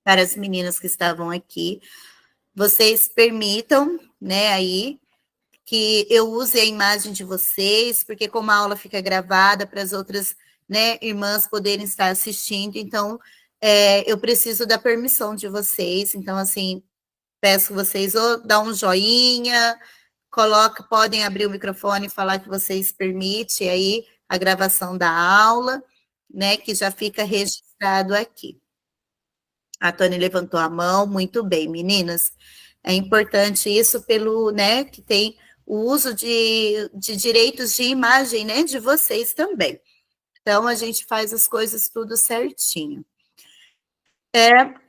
para as meninas que estavam aqui. Vocês permitam, né, aí, que eu use a imagem de vocês, porque como a aula fica gravada para as outras, né, irmãs poderem estar assistindo, então eu preciso da permissão de vocês. Então, assim, peço vocês ou dar um joinha, podem abrir o microfone e falar que vocês permitem aí a gravação da aula, né, que já fica registrado aqui. A Tony levantou a mão, muito bem, meninas. É importante isso pelo, né, que tem o uso de direitos de imagem, né, de vocês também. Então, a gente faz as coisas tudo certinho.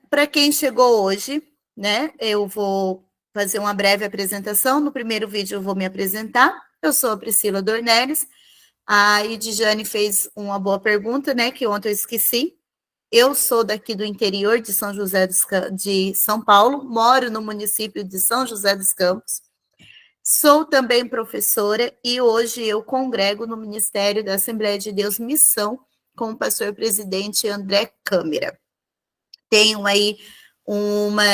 Para quem chegou hoje, né, eu vou fazer uma breve apresentação. No primeiro vídeo eu vou me apresentar. Eu sou a Priscila Dornelles. A Edjane fez uma boa pergunta, né, que ontem eu esqueci. Eu sou daqui do interior de São José de São Paulo, moro no município de São José dos Campos. Sou também professora e hoje eu congrego no Ministério da Assembleia de Deus Missão com o pastor presidente André Câmara. Tenho aí uma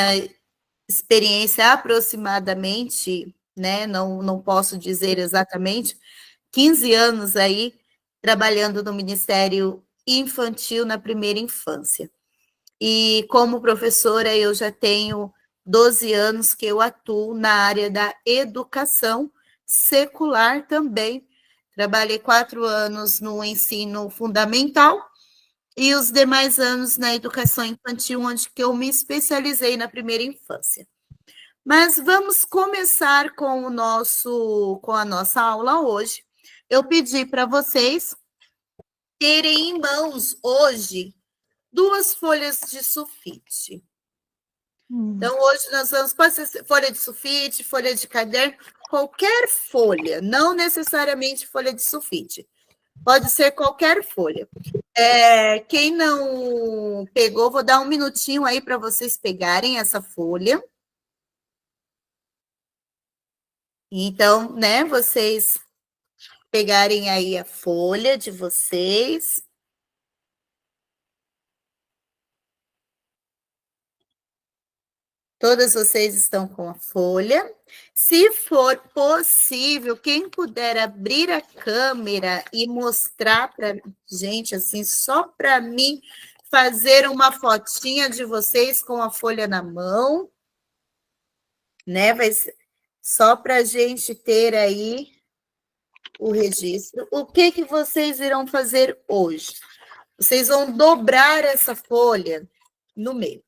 experiência aproximadamente, né, não posso dizer exatamente, 15 anos aí trabalhando no Ministério Infantil na primeira infância. E como professora, eu já tenho 12 anos que eu atuo na área da educação secular também. Trabalhei 4 anos no ensino fundamental e os demais anos na educação infantil, onde que eu me especializei na primeira infância. Mas vamos começar com com a nossa aula hoje. Eu pedi para vocês terem em mãos hoje 2 folhas de sulfite. Então, hoje nós vamos, pode ser folha de sulfite, folha de caderno, qualquer folha, não necessariamente folha de sulfite. Pode ser qualquer folha. Quem não pegou, vou dar um minutinho aí para vocês pegarem essa folha. Então, né, vocês pegarem aí a folha de vocês. Todas vocês estão com a folha. Se for possível, quem puder abrir a câmera e mostrar para gente, assim, só para mim fazer uma fotinha de vocês com a folha na mão, né? Só para a gente ter aí o registro. O que vocês irão fazer hoje? Vocês vão dobrar essa folha no meio.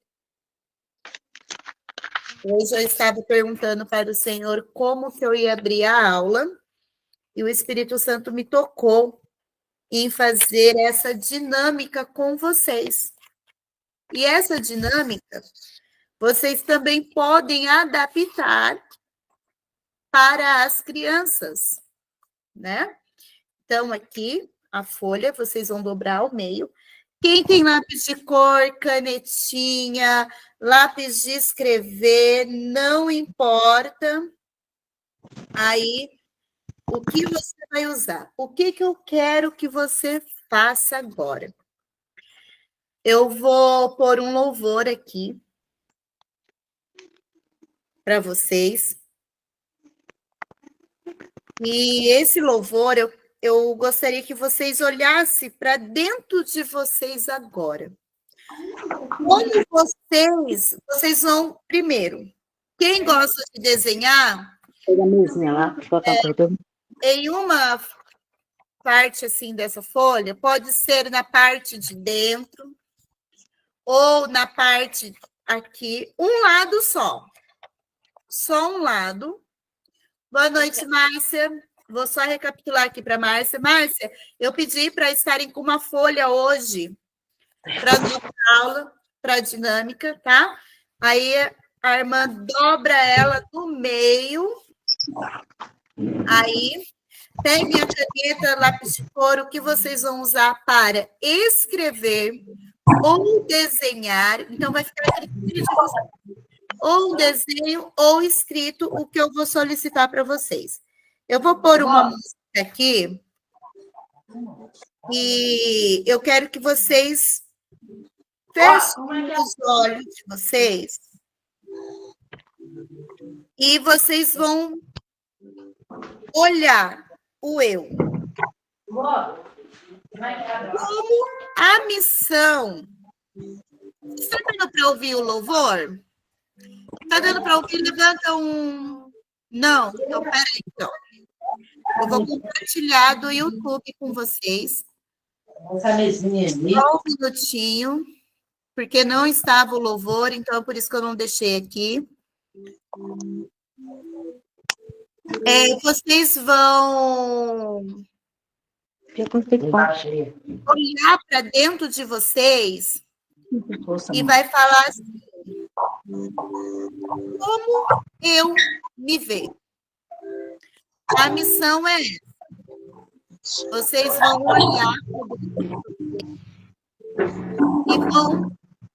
Hoje eu estava perguntando para o Senhor como que eu ia abrir a aula e o Espírito Santo me tocou em fazer essa dinâmica com vocês. E essa dinâmica vocês também podem adaptar para as crianças, né? Então, aqui, a folha, vocês vão dobrar ao meio. Quem tem lápis de cor, canetinha, lápis de escrever, não importa. Aí, o que você vai usar? O que eu quero que você faça agora? Eu vou pôr um louvor aqui para vocês. E esse louvor, eu gostaria que vocês olhassem para dentro de vocês agora. Como vocês vão, primeiro, quem gosta de desenhar, em uma parte assim dessa folha, pode ser na parte de dentro ou na parte aqui, um lado só um lado. Boa noite, Márcia. Vou só recapitular aqui para Márcia. Márcia, eu pedi para estarem com uma folha hoje para a nossa aula, para a dinâmica, tá? Aí a irmã dobra ela no meio. Aí peguem a caneta, lápis de cor, o que vocês vão usar para escrever ou desenhar. Então, vai ficar a critério de vocês. Ou um desenho ou escrito, o que eu vou solicitar para vocês. Eu vou pôr uma música aqui e eu quero que vocês Fechem os olhos de vocês e vocês vão olhar o eu como a missão. Está dando para ouvir o louvor? Está dando para ouvir? Levanta um... Não? Então, peraí, então. Eu vou compartilhar do YouTube com vocês. Essa mesinha ali. Só um minutinho, porque não estava o louvor, então por isso que eu não deixei aqui. Vocês vão olhar para dentro de vocês e vai falar assim: como eu me vejo? A missão é essa. Vocês vão olhar e vão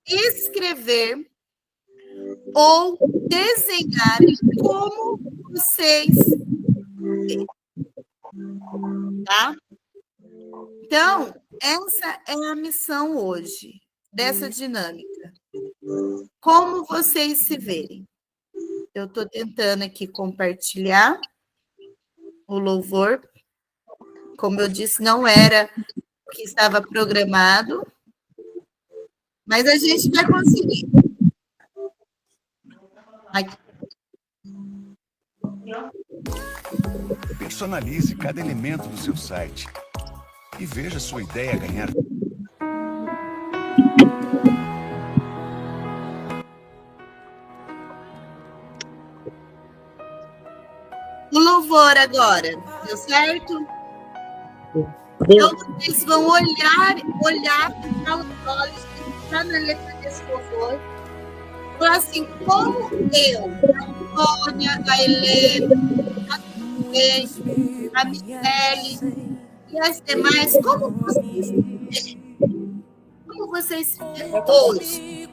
escrever ou desenhar como vocês veem. Tá? Então, essa é a missão hoje, dessa dinâmica. Como vocês se verem. Eu estou tentando aqui compartilhar o louvor. Como eu disse, não era o que estava programado, mas a gente vai conseguir. Aqui. Personalize cada elemento do seu site e veja sua ideia ganhar. O louvor agora, deu certo? Então, vocês vão olhar para os olhos que está na letra desse louvor. Falar assim, como eu, a Antônia, a Helena, a Michele e as demais, como vocês se veem? Como vocês se veem hoje?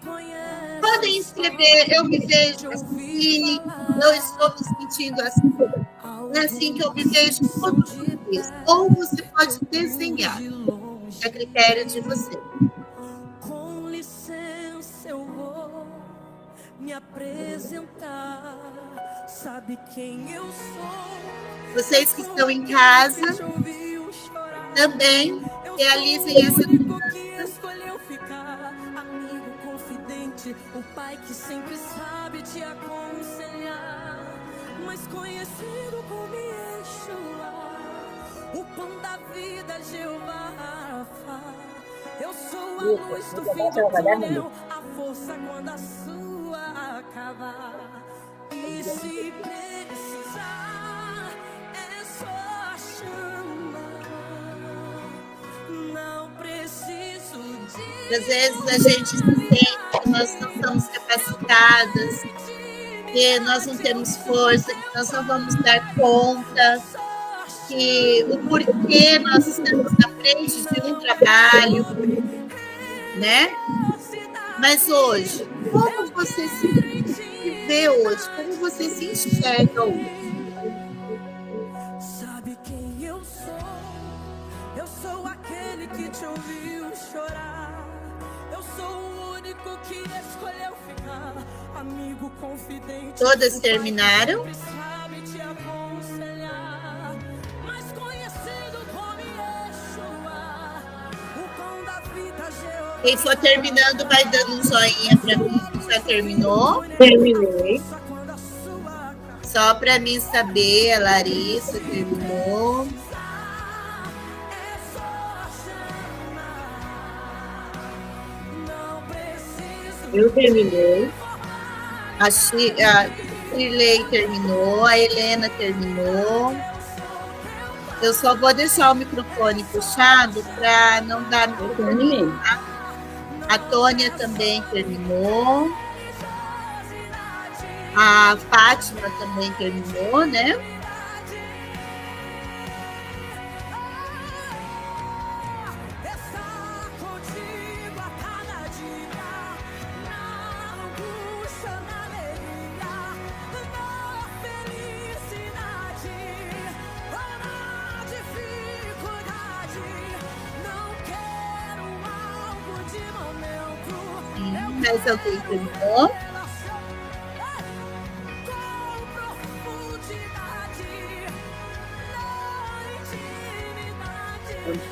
Podem escrever, eu me vejo assim, eu estou me sentindo assim. É assim que eu me vejo todos os dias. Ou você pode desenhar, a critério de você. Com licença, eu vou me apresentar. Sabe quem eu sou? Vocês que estão em casa também realizem essa amigo confidente, o pai que sempre sabe te aconselhar, mas conhecido como Yeshua, o pão da vida, Jeová Rafa. Eu sou a luz do fim do túnel, a força quando a sua acabar. E se precisar, é só chamar. Não preciso de... Às vezes a gente sente que nós não estamos capacitadas, que nós não temos força, que nós não vamos dar conta, que o porquê nós estamos na frente de um trabalho, né? Mas hoje, como você se vê hoje? Como você se enxerga hoje? Sabe quem eu sou? Eu sou aquele que te ouviu chorar. Eu sou o único que escolheu ficar. Amigo confidente. Todas terminaram? Sabe te aconselhar, mas conhecido como Yeshua, o pão da vida, Jeová. Quem for terminando vai dando um joinha para mim. Já terminou? Terminei. Só para mim saber, a Larissa terminou. Eu terminei. A Shirley terminou, a Helena terminou. Eu só vou deixar o microfone puxado para não dar microfone. Tá? A Tônia também terminou. A Fátima também terminou, né? Não quero algo de momento. Mais alguém terminou?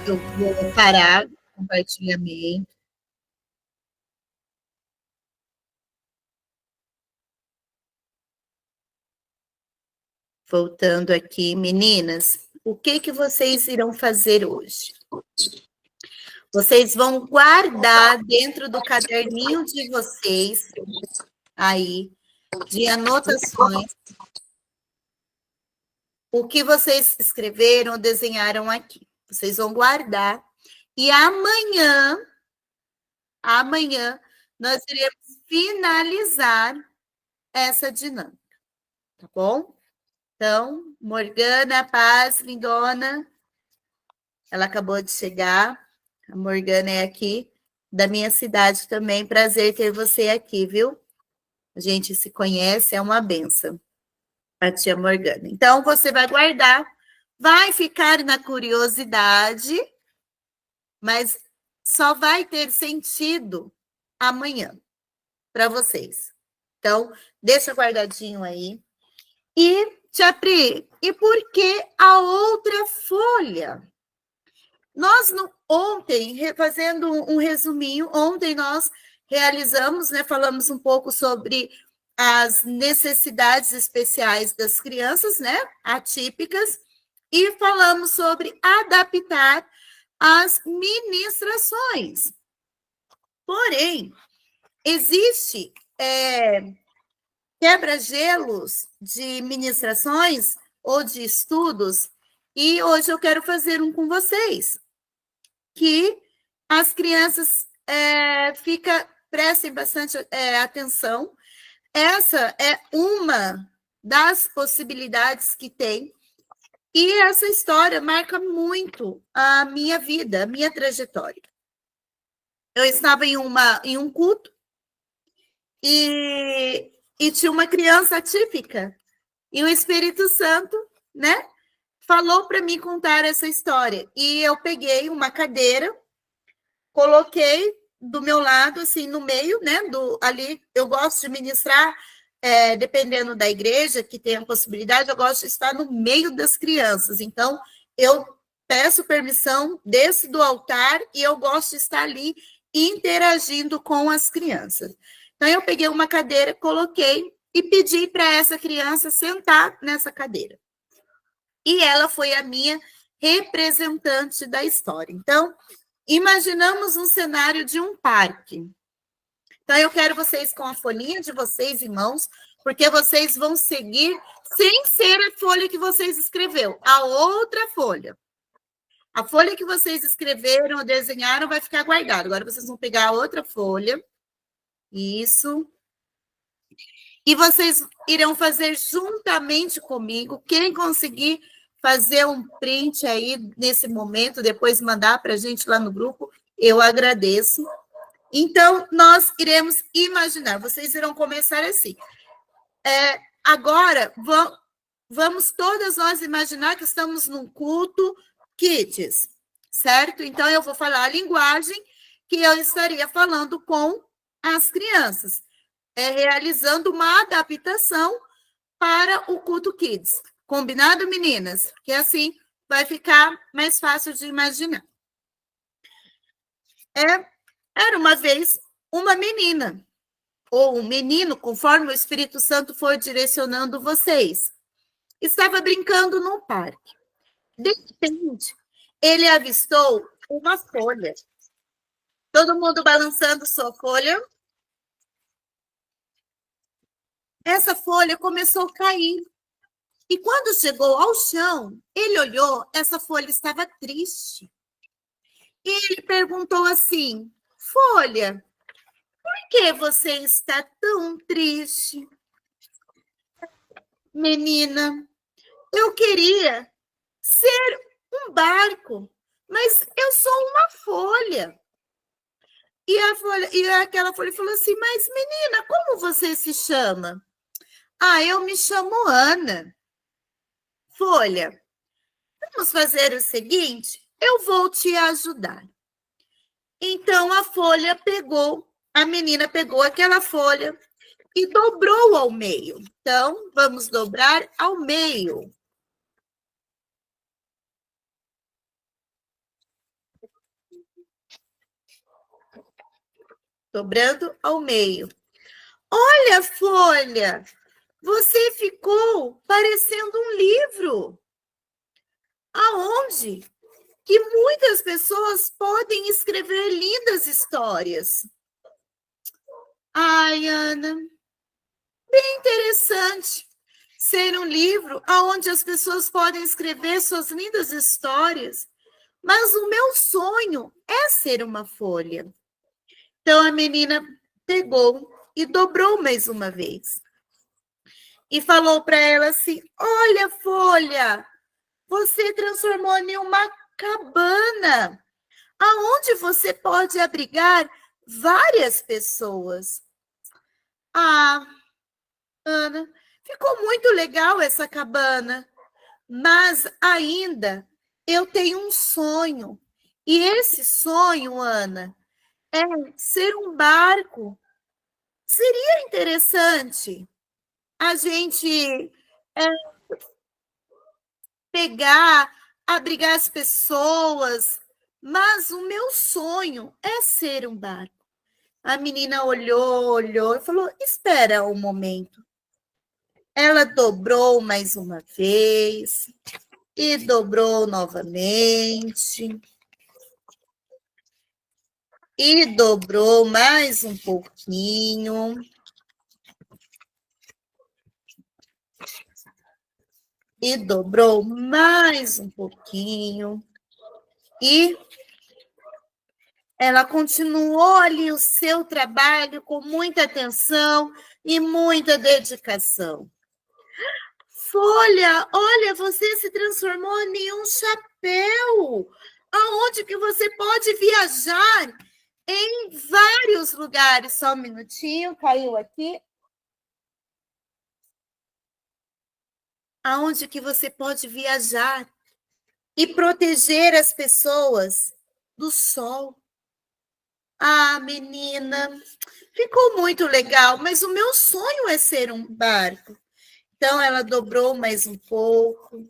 Eu vou parar o compartilhamento. Voltando aqui, meninas, o que vocês irão fazer hoje? Vocês vão guardar dentro do caderninho de vocês, aí, de anotações, o que vocês escreveram ou desenharam aqui. Vocês vão guardar. E amanhã, nós iremos finalizar essa dinâmica. Tá bom? Então, Morgana, Paz, lindona. Ela acabou de chegar. A Morgana é aqui da minha cidade também. Prazer ter você aqui, viu? A gente se conhece, é uma benção. A tia Morgana. Então, você vai guardar, vai ficar na curiosidade, mas só vai ter sentido amanhã para vocês. Então, deixa guardadinho aí. E, tia Pri, e por que a outra folha? Nós, ontem, fazendo um resuminho, ontem nós realizamos, né, falamos um pouco sobre as necessidades especiais das crianças, né, atípicas, e falamos sobre adaptar as ministrações. Porém, existe quebra-gelos de ministrações ou de estudos, e hoje eu quero fazer um com vocês, que as crianças prestem bastante atenção. Essa é uma das possibilidades que tem, e essa história marca muito a minha vida, a minha trajetória. Eu estava em um culto e tinha uma criança atípica, e o Espírito Santo, né, falou para mim contar essa história. E eu peguei uma cadeira, coloquei do meu lado, assim, no meio, né, ali, eu gosto de ministrar, dependendo da igreja, que tem a possibilidade, eu gosto de estar no meio das crianças. Então, eu peço permissão, desço do altar, e eu gosto de estar ali interagindo com as crianças. Então, eu peguei uma cadeira, coloquei e pedi para essa criança sentar nessa cadeira. E ela foi a minha representante da história. Então, imaginamos um cenário de um parque. Então, eu quero vocês com a folhinha de vocês em mãos, porque vocês vão seguir sem ser a folha que vocês escreveu, a outra folha. A folha que vocês escreveram ou desenharam vai ficar guardada. Agora, vocês vão pegar a outra folha. Isso. E vocês irão fazer juntamente comigo. Quem conseguir fazer um print aí nesse momento, depois mandar para a gente lá no grupo, eu agradeço. Então, nós iremos imaginar. Vocês irão começar assim. Agora, vamos todas nós imaginar que estamos num culto Kids, certo? Então, eu vou falar a linguagem que eu estaria falando com as crianças, realizando uma adaptação para o culto Kids. Combinado, meninas? Que assim vai ficar mais fácil de imaginar. Era uma vez uma menina, ou um menino, conforme o Espírito Santo for direcionando vocês. Estava brincando num parque. De repente, ele avistou uma folha. Todo mundo balançando sua folha. Essa folha começou a cair. E quando chegou ao chão, ele olhou, essa folha estava triste. E ele perguntou assim: folha, por que você está tão triste? Menina, eu queria ser um barco, mas eu sou uma folha. E aquela folha falou assim: mas menina, como você se chama? Ah, eu me chamo Ana. Folha, vamos fazer o seguinte, eu vou te ajudar. Então, a folha pegou a menina pegou aquela folha e dobrou ao meio. Então, vamos dobrar ao meio. Dobrando ao meio. Olha a folha! Você ficou parecendo um livro. Aonde que muitas pessoas podem escrever lindas histórias. Ai, Ana, bem interessante ser um livro onde as pessoas podem escrever suas lindas histórias, mas o meu sonho é ser uma folha. Então a menina pegou e dobrou mais uma vez. E falou para ela assim: olha, folha, você transformou em uma cabana, aonde você pode abrigar várias pessoas. Ah, Ana, ficou muito legal essa cabana, mas ainda eu tenho um sonho. E esse sonho, Ana, é ser um barco. Seria interessante a gente pegar, abrigar as pessoas, mas o meu sonho é ser um barco. A menina olhou e falou: espera um momento. Ela dobrou mais uma vez e dobrou novamente. E dobrou mais um pouquinho. E dobrou mais um pouquinho. E ela continuou ali o seu trabalho com muita atenção e muita dedicação. Folha, olha, você se transformou em um chapéu, aonde que você pode viajar em vários lugares. Só um minutinho, caiu aqui. Aonde que você pode viajar e proteger as pessoas do sol. Ah, menina, ficou muito legal, mas o meu sonho é ser um barco. Então, ela dobrou mais um pouco,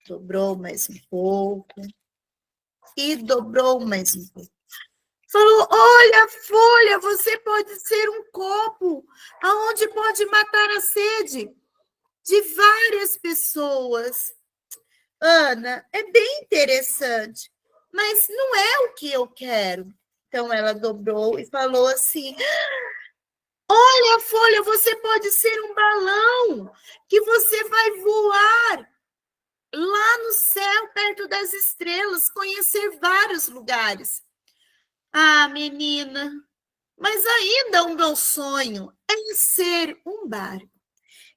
dobrou mais um pouco e dobrou mais um pouco. Falou: olha, folha, você pode ser um copo, aonde pode matar a sede de várias pessoas. Ana, é bem interessante, mas não é o que eu quero. Então, ela dobrou e falou assim: olha, folha, você pode ser um balão que você vai voar lá no céu, perto das estrelas, conhecer vários lugares. Ah, menina, mas ainda o meu sonho é ser um barco.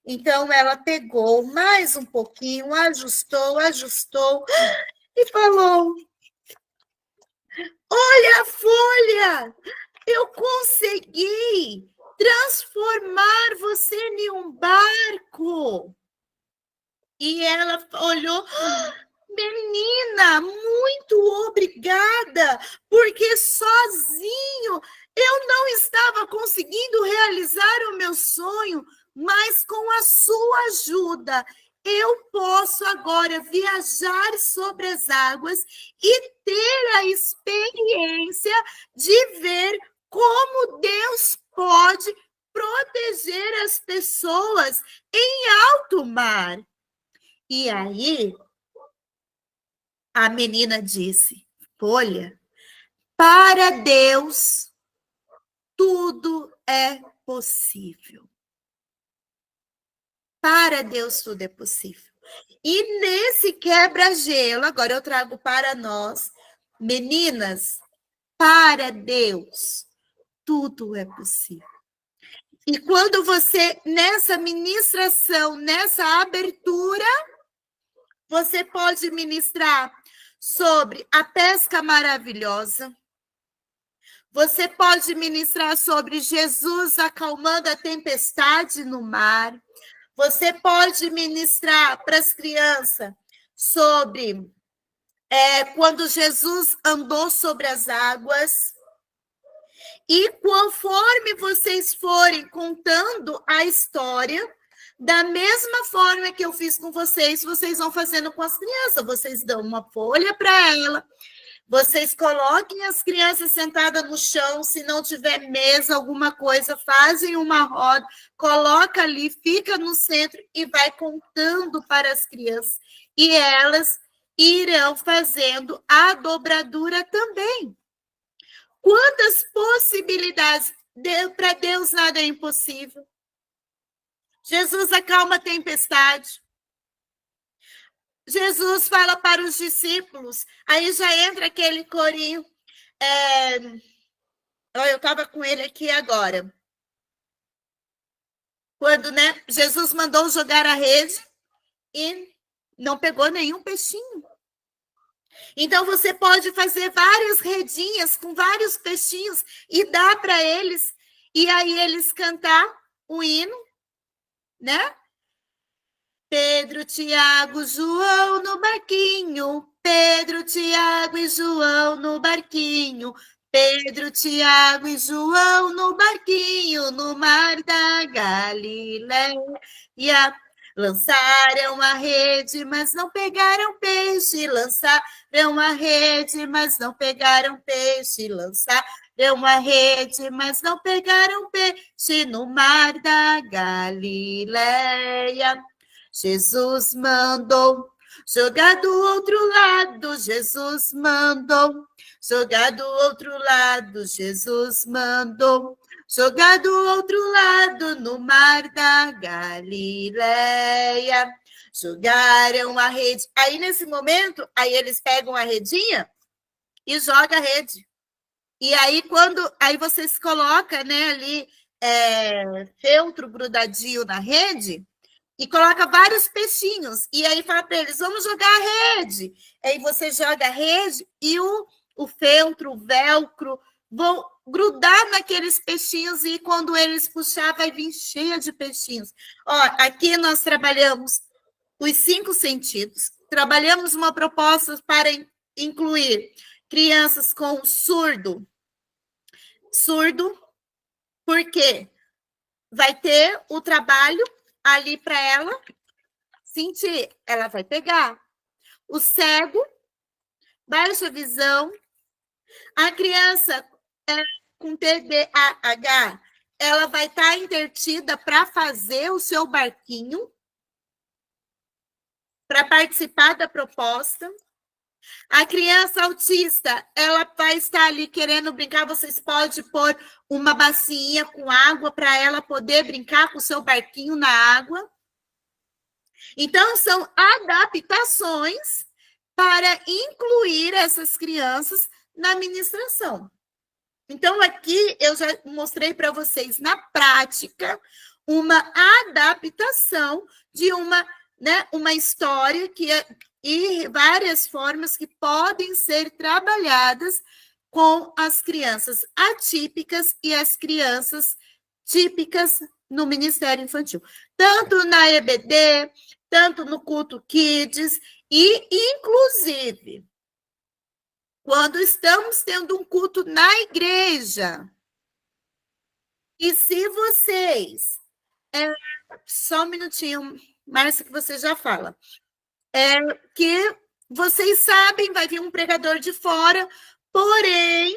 Então, ela pegou mais um pouquinho, ajustou e falou: olha, folha, eu consegui transformar você em um barco. E ela olhou: menina, muito obrigada, porque sozinho eu não estava conseguindo realizar o meu sonho, mas com a sua ajuda, eu posso agora viajar sobre as águas e ter a experiência de ver como Deus pode proteger as pessoas em alto mar. E aí, a menina disse: folha, para Deus, tudo é possível. Para Deus, tudo é possível. E nesse quebra-gelo, agora eu trago para nós, meninas, para Deus, tudo é possível. E quando você, nessa ministração, nessa abertura, você pode ministrar sobre a pesca maravilhosa. Você pode ministrar sobre Jesus acalmando a tempestade no mar. Você pode ministrar para as crianças sobre quando Jesus andou sobre as águas. E conforme vocês forem contando a história, da mesma forma que eu fiz com vocês, vocês vão fazendo com as crianças. Vocês dão uma folha para ela, vocês coloquem as crianças sentadas no chão, se não tiver mesa, alguma coisa, fazem uma roda, coloca ali, fica no centro e vai contando para as crianças. E elas irão fazendo a dobradura também. Quantas possibilidades? Para Deus nada é impossível. Jesus acalma a tempestade. Jesus fala para os discípulos, aí já entra aquele corinho. Eu estava com ele aqui agora. Quando, né, Jesus mandou jogar a rede e não pegou nenhum peixinho. Então, você pode fazer várias redinhas com vários peixinhos e dar para eles, e aí eles cantar o hino, né? Pedro, Tiago, João no barquinho. Pedro, Tiago e João no barquinho. Pedro, Tiago e João no barquinho, no mar da Galileia. Lançaram a rede, mas não pegaram peixe. Lançaram a rede, mas não pegaram peixe. Lançaram a rede, mas não pegaram peixe no mar da Galileia. Jesus mandou jogar do outro lado. Jesus mandou jogar do outro lado. Jesus mandou jogar do outro lado, no mar da Galileia. Jogaram a rede. Aí, nesse momento, aí eles pegam a redinha e jogam a rede. E aí, aí vocês colocam, né, ali, feltro grudadinho na rede, e coloca vários peixinhos. E aí fala para eles, vamos jogar a rede. Aí você joga a rede e o feltro, o velcro, vão grudar naqueles peixinhos e quando eles puxar, vai vir cheia de peixinhos. Ó, aqui nós trabalhamos os 5 sentidos. Trabalhamos uma proposta para incluir crianças com surdo. Surdo, porque vai ter o trabalho ali para ela sentir, ela vai pegar. O cego, baixa visão, a criança com TDAH, ela vai estar interdita para fazer o seu barquinho, para participar da proposta. A criança autista, ela vai estar ali querendo brincar, vocês podem pôr uma bacinha com água para ela poder brincar com o seu barquinho na água. Então, são adaptações para incluir essas crianças na ministração. Então, aqui eu já mostrei para vocês na prática uma adaptação de uma história e várias formas que podem ser trabalhadas com as crianças atípicas e as crianças típicas no Ministério Infantil. Tanto na EBD, tanto no Culto Kids e, inclusive, quando estamos tendo um culto na igreja. E se vocês... só um minutinho, Márcia, que você já fala. Que vocês sabem, vai vir um pregador de fora, porém,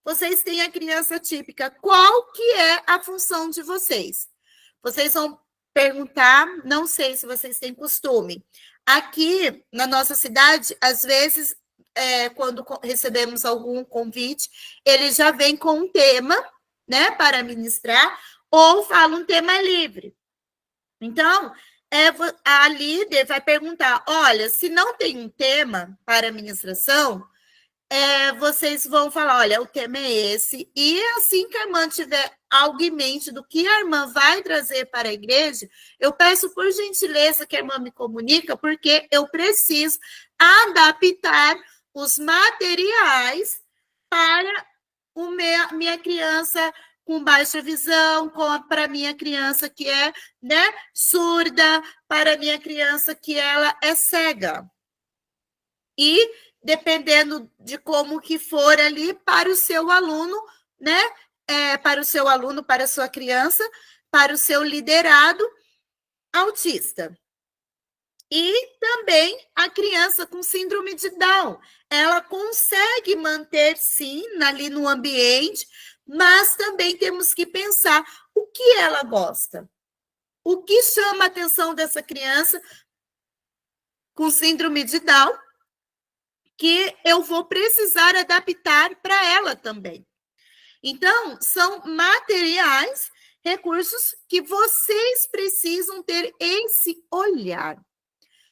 vocês têm a criança típica. Qual que é a função de vocês? Vocês vão perguntar, não sei se vocês têm costume. Aqui, na nossa cidade, às vezes, quando recebemos algum convite, ele já vem com um tema, né, para ministrar, ou fala um tema livre. Então, a líder vai perguntar, olha, se não tem um tema para a ministração, vocês vão falar, olha, o tema é esse, e assim que a irmã tiver algo em mente do que a irmã vai trazer para a igreja, eu peço por gentileza que a irmã me comunica, porque eu preciso adaptar os materiais para minha criança com baixa visão, para minha criança que é, né, surda, para minha criança que ela é cega. E, dependendo de como que for ali, para o seu aluno né? Para o seu aluno, para a sua criança, para o seu liderado autista. E também a criança com síndrome de Down, ela consegue manter, sim, ali no ambiente, mas também temos que pensar o que ela gosta. O que chama a atenção dessa criança com síndrome de Down, que eu vou precisar adaptar para ela também. Então, são materiais, recursos que vocês precisam ter esse olhar,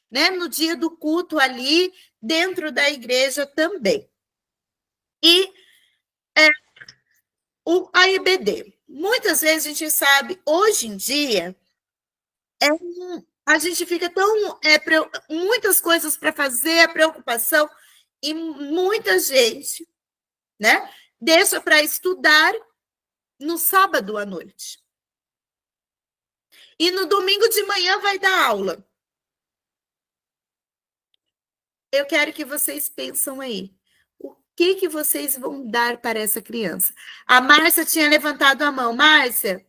né? No dia do culto ali, dentro da igreja também. E a EBD. Muitas vezes a gente sabe, hoje em dia, a gente fica tão... muitas coisas para fazer, a preocupação, e muita gente, né, deixa para estudar no sábado à noite. E no domingo de manhã vai dar aula. Eu quero que vocês pensem aí. O que vocês vão dar para essa criança? A Márcia tinha levantado a mão. Márcia?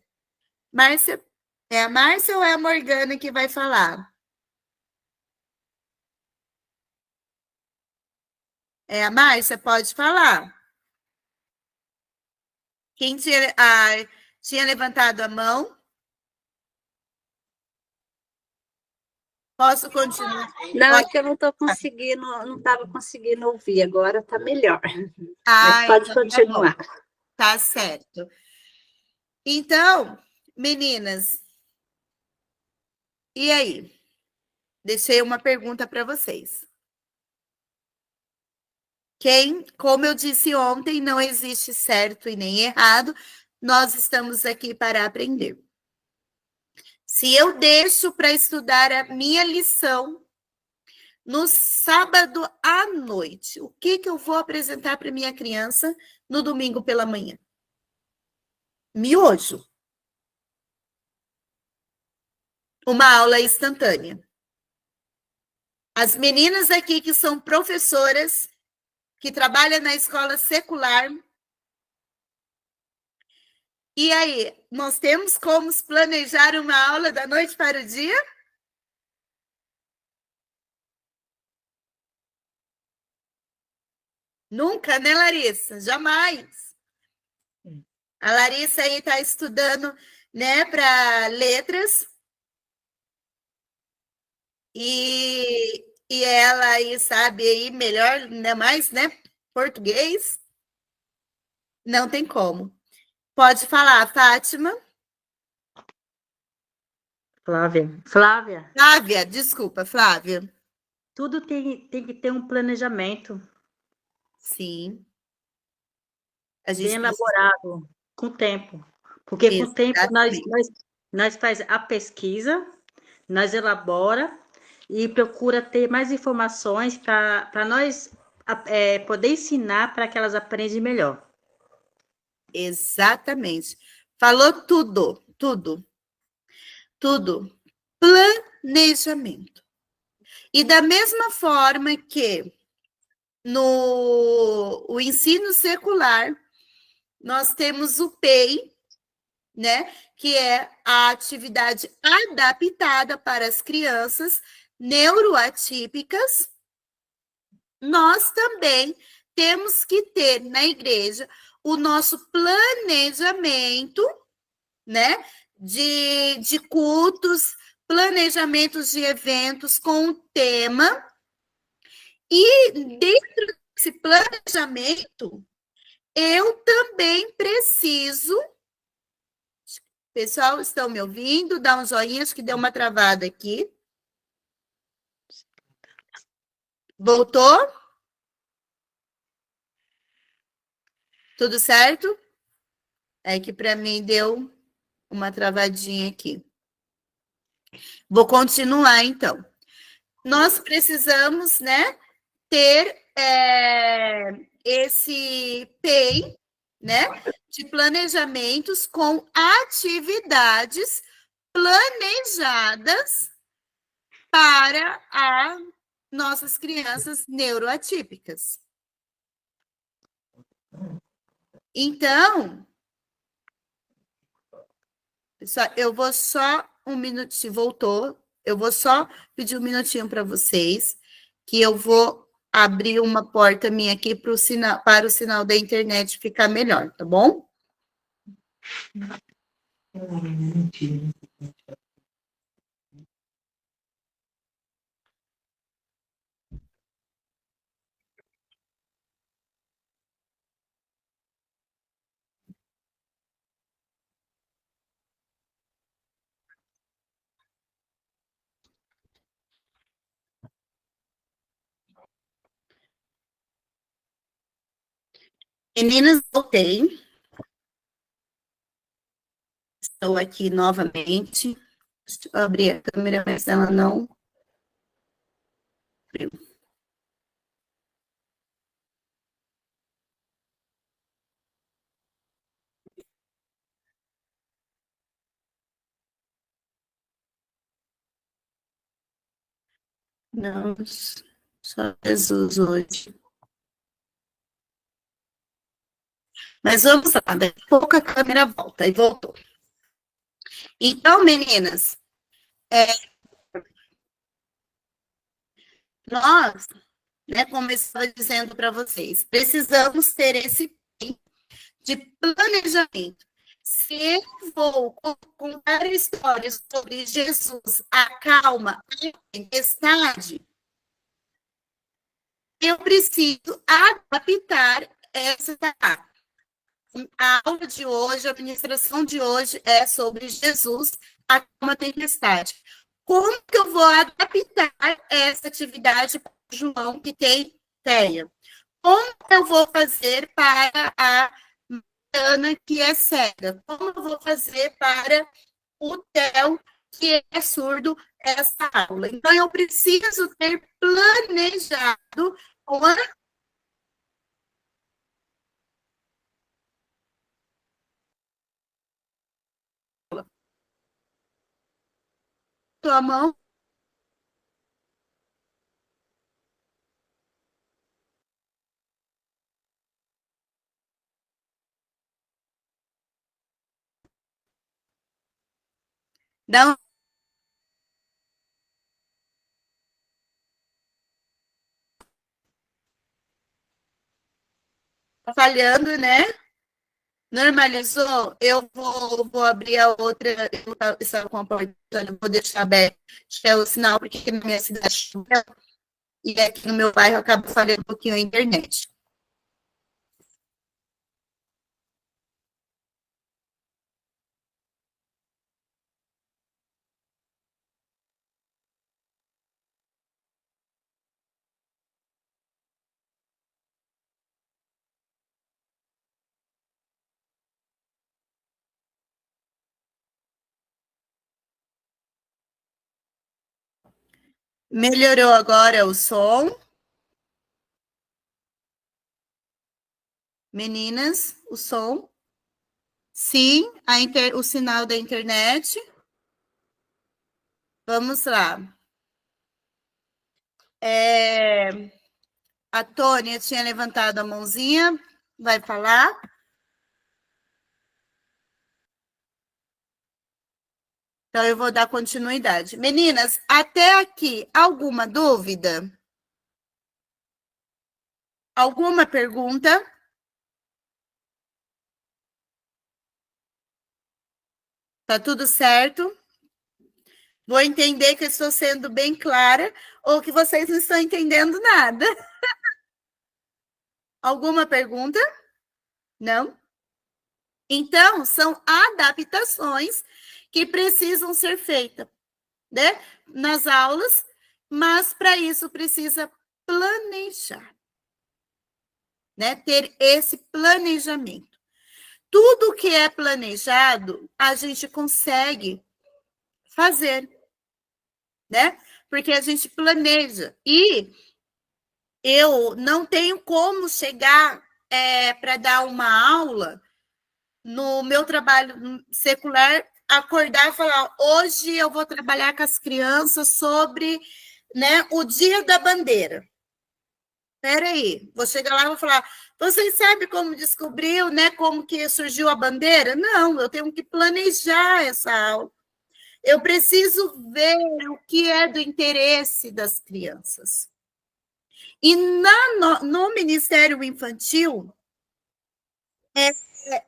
Márcia, é a Márcia ou é a Morgana que vai falar? É a Márcia? Pode falar. Quem tinha levantado a mão? Posso continuar? Não, é que eu não estou conseguindo, não estava conseguindo ouvir, agora está melhor. Mas pode então continuar. Tá certo. Então, meninas, e aí? Deixei uma pergunta para vocês. Como eu disse ontem, não existe certo e nem errado, nós estamos aqui para aprender. Se eu deixo para estudar a minha lição no sábado à noite, o que eu vou apresentar para minha criança no domingo pela manhã? Miojo. Uma aula instantânea. As meninas aqui que são professoras, que trabalham na escola secular. E aí, nós temos como planejar uma aula da noite para o dia? Nunca, né, Larissa? Jamais. A Larissa aí está estudando, né, para letras. E ela aí sabe aí melhor, ainda mais, né, português. Não tem como. Pode falar, Fátima. Flávia, Desculpa, Flávia. tudo tem que ter um planejamento. Sim. Bem elaborado, com tempo. Porque com o tempo nós faz a pesquisa, nós elabora e procura ter mais informações para nós poder ensinar para que elas aprendam melhor. Exatamente. Falou tudo. Planejamento. E da mesma forma que no ensino secular, nós temos o PEI, né, que é a atividade adaptada para as crianças neuroatípicas. Nós também temos que ter na igreja o nosso planejamento, né, de cultos, planejamentos de eventos com o tema. E dentro desse planejamento, eu também preciso... Pessoal, estão me ouvindo? Dá um joinha, acho que deu uma travada aqui. Voltou? Tudo certo? É que para mim deu uma travadinha aqui. Vou continuar, então. Nós precisamos, né, ter esse PEI, né, de planejamentos com atividades planejadas para as nossas crianças neuroatípicas. Então, pessoal, eu vou só um minutinho, voltou. Eu vou só pedir um minutinho para vocês, que eu vou abrir uma porta minha aqui para o sinal da internet ficar melhor, tá bom? Meninas, voltei. Estou aqui novamente. Deixa eu abrir a câmera, mas ela não abriu. Não, só Jesus hoje. Mas vamos lá, daqui a pouco a câmera volta, e voltou. Então, meninas, nós, né, como eu estava dizendo para vocês, precisamos ter esse de planejamento. Se eu vou contar histórias sobre Jesus, a calma, a tempestade, eu preciso adaptar essa. A aula de hoje, a ministração de hoje é sobre Jesus, a calma, tempestade. Como que eu vou adaptar essa atividade para o João, que tem TEA? Como eu vou fazer para a Ana, que é cega? Como eu vou fazer para o Theo, que é surdo, essa aula? Então, eu preciso ter planejado uma. Tua mão. Dá um. Falhando, né? Normalizou, eu vou abrir a outra, eu estava com a porta, vou deixar aberto, acho que é o sinal, porque aqui na minha cidade, e aqui no meu bairro, acaba falhando um pouquinho a internet. Melhorou agora o som. Meninas, o som. Sim, o sinal da internet. Vamos lá. A Tônia tinha levantado a mãozinha. Vai falar? Então, eu vou dar continuidade. Meninas, até aqui, alguma dúvida? Alguma pergunta? Tá tudo certo? Vou entender que eu estou sendo bem clara ou que vocês não estão entendendo nada. Alguma pergunta? Não? Então, são adaptações que precisam ser feitas, né, nas aulas, mas para isso precisa planejar, né, ter esse planejamento. Tudo que é planejado, a gente consegue fazer, né? Porque a gente planeja. E eu não tenho como chegar para dar uma aula no meu trabalho secular, acordar e falar, hoje eu vou trabalhar com as crianças sobre, né, o Dia da Bandeira. Espera aí, vou chegar lá e vou falar, Vocês sabem como descobriu, né? Como que surgiu a bandeira? Não, eu tenho que planejar essa aula. Eu preciso ver o que é do interesse das crianças. E no Ministério Infantil,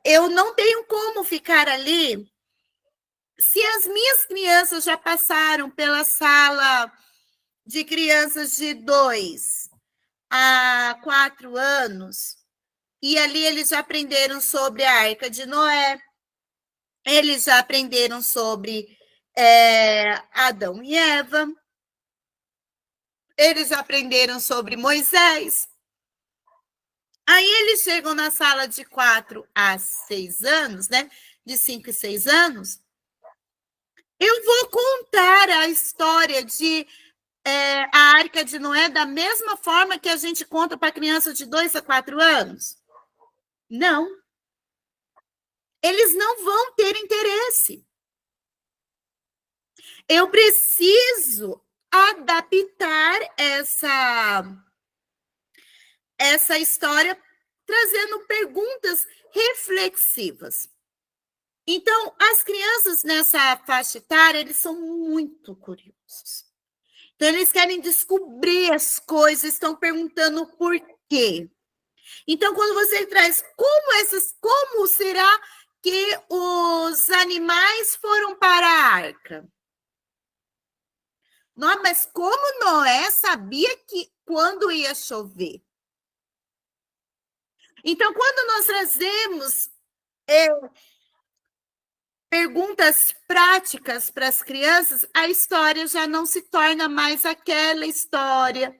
eu não tenho como ficar ali se as minhas crianças já passaram pela sala de crianças de 2 a 4 anos, e ali eles já aprenderam sobre a Arca de Noé, eles já aprenderam sobre Adão e Eva, eles já aprenderam sobre Moisés. Aí eles chegam na sala de 4 a 6 anos, né? De 5 e 6 anos. Eu vou contar a história de a Arca de Noé da mesma forma que a gente conta para criança de 2 a 4 anos? Não. Eles não vão ter interesse. Eu preciso adaptar essa história trazendo perguntas reflexivas. Então, as crianças nessa faixa etária, eles são muito curiosos. Então, eles querem descobrir as coisas, estão perguntando por quê. Então, quando você traz como será que os animais foram para a arca? Não, mas como Noé sabia que quando ia chover? Então, quando nós trazemos perguntas práticas para as crianças, a história já não se torna mais aquela história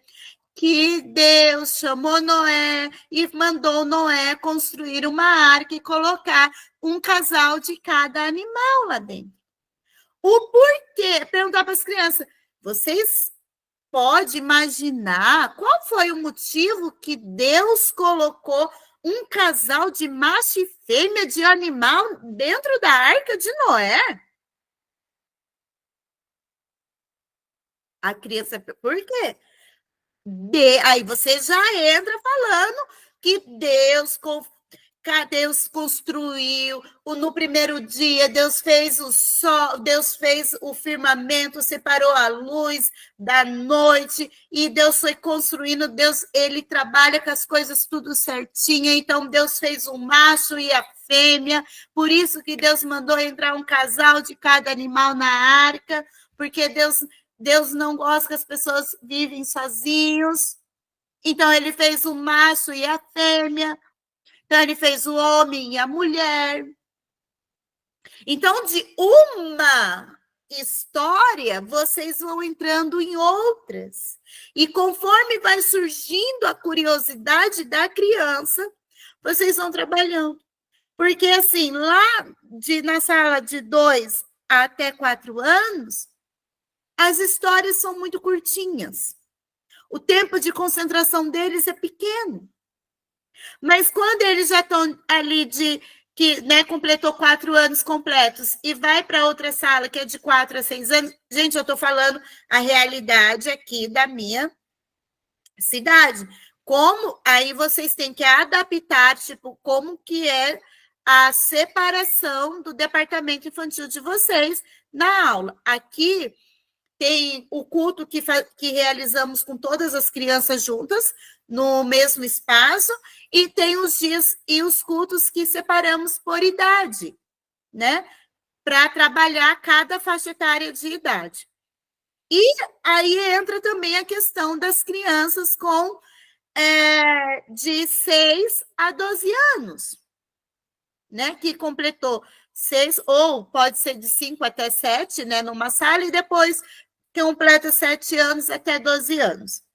que Deus chamou Noé e mandou Noé construir uma arca e colocar um casal de cada animal lá dentro. O porquê? Perguntar para as crianças, vocês podem imaginar qual foi o motivo que Deus colocou um casal de macho e fêmea de animal dentro da arca de Noé? A criança, por quê? Aí você já entra falando que Deus construiu, no primeiro dia Deus fez o sol, Deus fez o firmamento, separou a luz da noite, e Deus foi construindo, ele trabalha com as coisas tudo certinho, então Deus fez o macho e a fêmea, por isso que Deus mandou entrar um casal de cada animal na arca, porque Deus não gosta que as pessoas vivem sozinhos, então ele fez o macho e a fêmea, então ele fez o homem e a mulher. Então, de uma história, vocês vão entrando em outras. E conforme vai surgindo a curiosidade da criança, vocês vão trabalhando. Porque, assim, na sala de 2 até 4 anos, as histórias são muito curtinhas. O tempo de concentração deles é pequeno. Mas quando eles já estão ali que completou 4 anos completos e vai para outra sala que é de 4 a 6 anos, gente, eu estou falando a realidade aqui da minha cidade. Como aí vocês têm que adaptar, como que é a separação do departamento infantil de vocês na aula. Aqui tem o culto que realizamos com todas as crianças juntas, no mesmo espaço, e tem os dias e os cultos que separamos por idade, né? Para trabalhar cada faixa etária de idade. E aí entra também a questão das crianças de 6 a 12 anos, né? Que completou 6, ou pode ser de 5 até 7, né? Numa sala, e depois completa 7 anos até 12 anos.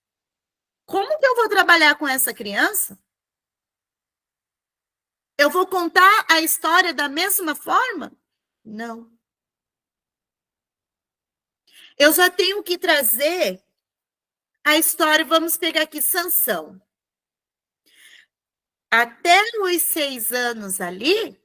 Como que eu vou trabalhar com essa criança? Eu vou contar a história da mesma forma? Não. Eu já tenho que trazer a história, vamos pegar aqui Sansão. Até os 6 anos ali,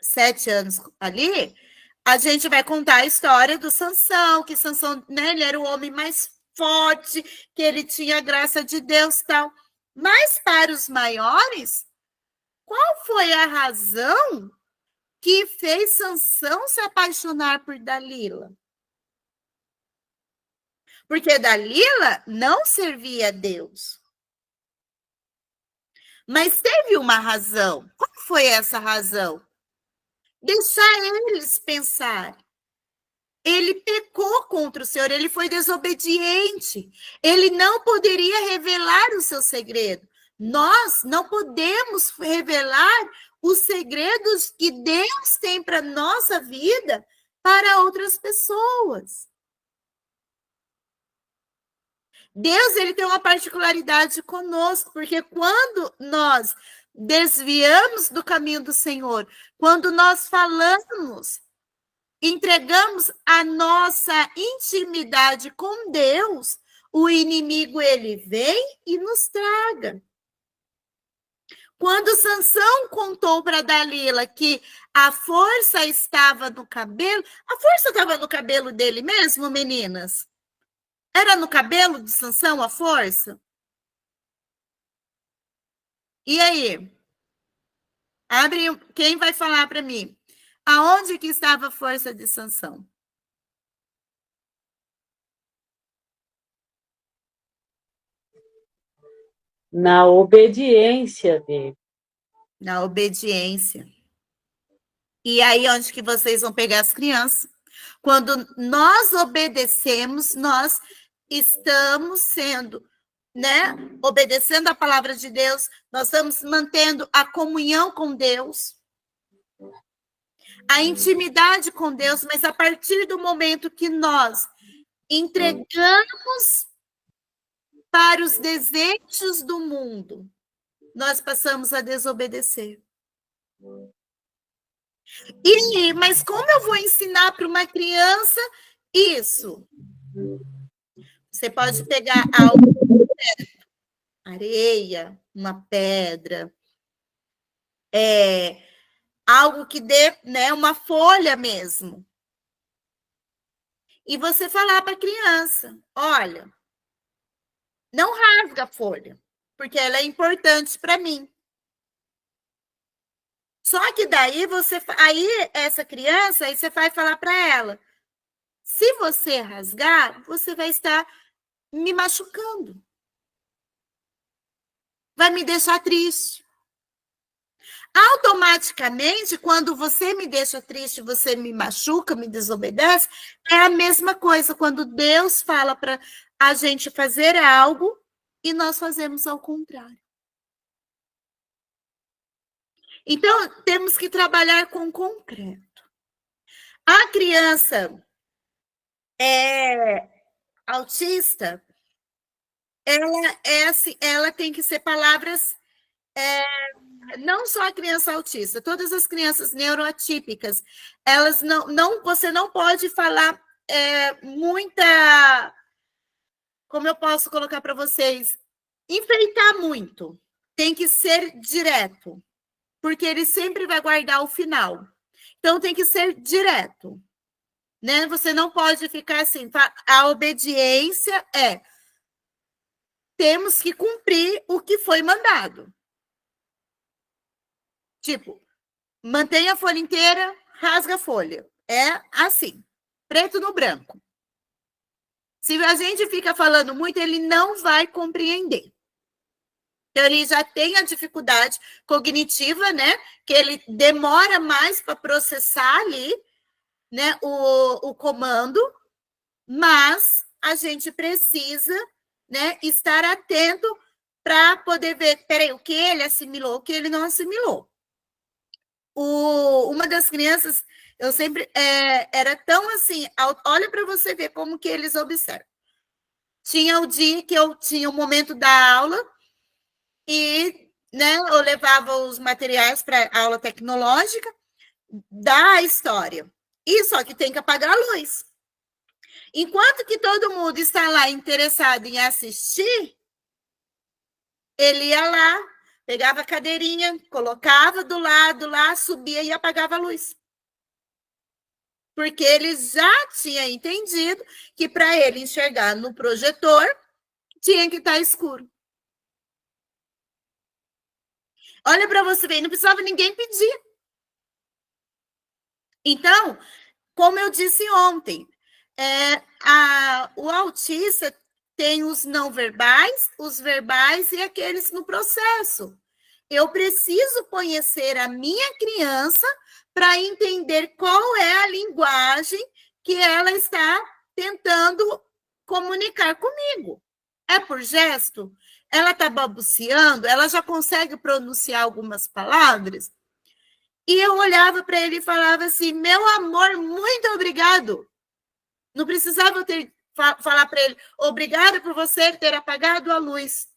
7 anos ali, a gente vai contar a história do Sansão, que Sansão, né, ele era o homem mais forte, que ele tinha a graça de Deus e tal. Mas para os maiores, qual foi a razão que fez Sansão se apaixonar por Dalila? Porque Dalila não servia a Deus. Mas teve uma razão. Qual foi essa razão? Deixar eles pensar. Ele pecou contra o Senhor, ele foi desobediente. Ele não poderia revelar o seu segredo. Nós não podemos revelar os segredos que Deus tem para a nossa vida para outras pessoas. Deus, ele tem uma particularidade conosco, porque quando nós desviamos do caminho do Senhor, quando nós falamos, entregamos a nossa intimidade com Deus, o inimigo, ele vem e nos traga. Quando Sansão contou para Dalila que a força estava no cabelo, a força estava no cabelo dele mesmo, meninas? Era no cabelo de Sansão a força? E aí? Abre, quem vai falar para mim? Aonde que estava a força de Sansão? Na obediência dele. Na obediência. E aí, onde que vocês vão pegar as crianças? Quando nós obedecemos, nós estamos sendo, né? Obedecendo a palavra de Deus, nós estamos mantendo a comunhão com Deus, a intimidade com Deus, mas a partir do momento que nós entregamos para os desejos do mundo, nós passamos a desobedecer. Mas como eu vou ensinar para uma criança isso? Você pode pegar algo, areia, uma pedra, algo que dê, né, uma folha mesmo. E você falar para a criança, olha, não rasga a folha, porque ela é importante para mim. Só que daí essa criança, aí você vai falar para ela, se você rasgar, você vai estar me machucando. Vai me deixar triste. Automaticamente, quando você me deixa triste, você me machuca, me desobedece, é a mesma coisa quando Deus fala para a gente fazer algo e nós fazemos ao contrário. Então, temos que trabalhar com concreto. A criança autista, ela tem que ser palavras, não só a criança autista, todas as crianças neuroatípicas, elas você não pode falar muita, como eu posso colocar para vocês, enfeitar muito, tem que ser direto, porque ele sempre vai guardar o final. Então, tem que ser direto, né? Você não pode ficar assim, a obediência temos que cumprir o que foi mandado. Tipo, mantenha a folha inteira, rasga a folha. É assim, preto no branco. Se a gente fica falando muito, ele não vai compreender. Então, ele já tem a dificuldade cognitiva, né? Que ele demora mais para processar ali, né? O comando, mas a gente precisa, né, estar atento para poder ver, peraí, o que ele assimilou, o que ele não assimilou. Uma das crianças, eu sempre era tão assim, olha para você ver como que eles observam. Tinha o dia que eu tinha o momento da aula e, né, eu levava os materiais para aula tecnológica da história. E só que tem que apagar a luz. Enquanto que todo mundo está lá interessado em assistir, ele ia lá, pegava a cadeirinha, colocava do lado lá, subia e apagava a luz. Porque ele já tinha entendido que para ele enxergar no projetor, tinha que estar escuro. Olha para você ver, não precisava ninguém pedir. Então, como eu disse ontem, o autista tem os não verbais, os verbais e aqueles no processo. Eu preciso conhecer a minha criança para entender qual é a linguagem que ela está tentando comunicar comigo. É por gesto? Ela está balbuciando? Ela já consegue pronunciar algumas palavras? E eu olhava para ele e falava assim, meu amor, muito obrigado. Não precisava eu falar para ele, obrigado por você ter apagado a luz.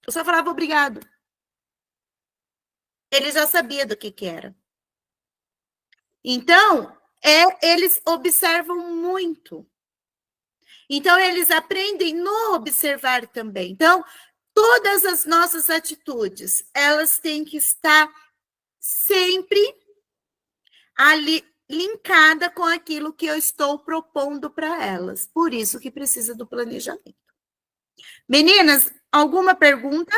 Eu só falava obrigado. Ele já sabia do que era. Então, eles observam muito. Então, eles aprendem no observar também. Então, todas as nossas atitudes, elas têm que estar sempre ali linkada com aquilo que eu estou propondo para elas. Por isso que precisa do planejamento. Meninas, alguma pergunta?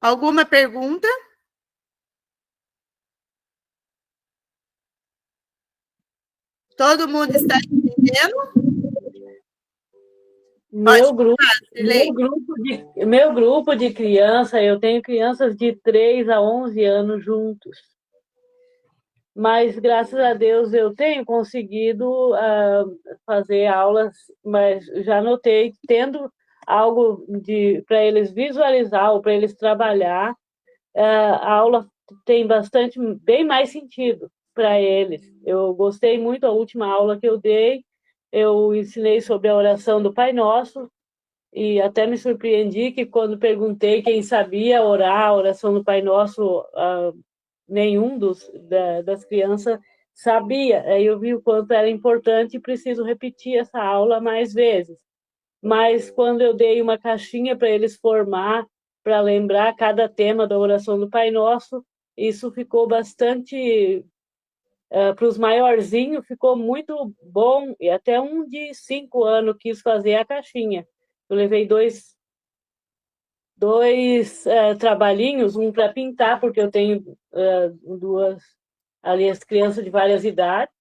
Alguma pergunta? Todo mundo está entendendo? Meu grupo de criança, eu tenho crianças de 3 a 11 anos juntos. Mas, graças a Deus, eu tenho conseguido fazer aulas, mas já notei, tendo algo para eles visualizar ou para eles trabalhar, a aula tem bem mais sentido para eles. Eu gostei muito da última aula que eu dei, eu ensinei sobre a oração do Pai Nosso, e até me surpreendi que quando perguntei quem sabia orar a oração do Pai Nosso, nenhum das crianças sabia. Aí eu vi o quanto era importante e preciso repetir essa aula mais vezes. Mas quando eu dei uma caixinha para eles formar, para lembrar cada tema da oração do Pai Nosso, isso ficou bastante... para os maiorzinhos ficou muito bom, e até um de 5 anos quis fazer a caixinha. Eu levei dois trabalhinhos, um para pintar, porque eu tenho duas, ali as crianças de várias idades,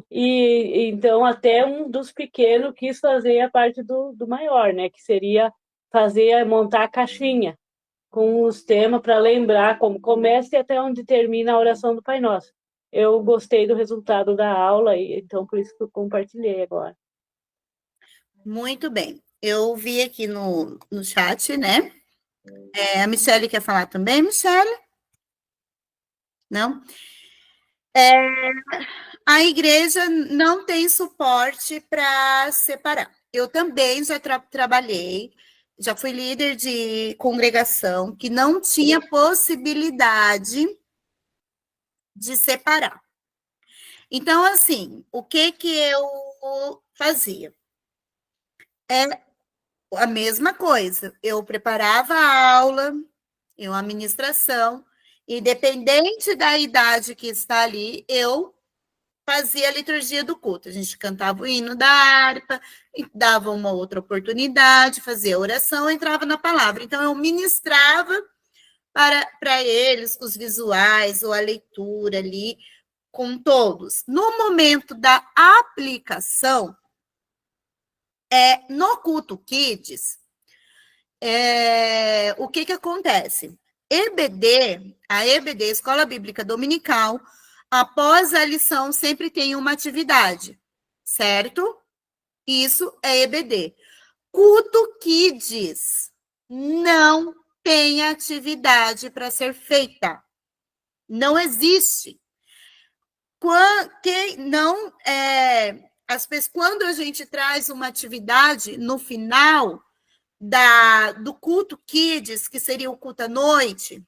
e então até um dos pequenos quis fazer a parte do maior, né, que seria montar a caixinha com os temas para lembrar como começa e até onde termina a oração do Pai Nosso. Eu gostei do resultado da aula, e então por isso que eu compartilhei agora. Muito bem. Eu vi aqui no chat, né? A Michele quer falar também, Michele? Não? A igreja não tem suporte para separar. Eu também já trabalhei, já fui líder de congregação que não tinha possibilidade de separar. Então, assim, o que eu fazia? A mesma coisa. Eu preparava a aula, a ministração, independente da idade que está ali, eu fazia a liturgia do culto. A gente cantava o hino da harpa, dava uma outra oportunidade, fazia a oração, entrava na palavra. Então, eu ministrava para eles, com os visuais, ou a leitura ali, com todos. No momento da aplicação, no culto Kids, o que acontece? A EBD, Escola Bíblica Dominical, após a lição, sempre tem uma atividade, certo? Isso é EBD. Culto Kids não tem atividade para ser feita. Não existe. Quando a gente traz uma atividade no final do culto Kids, que seria o culto à noite,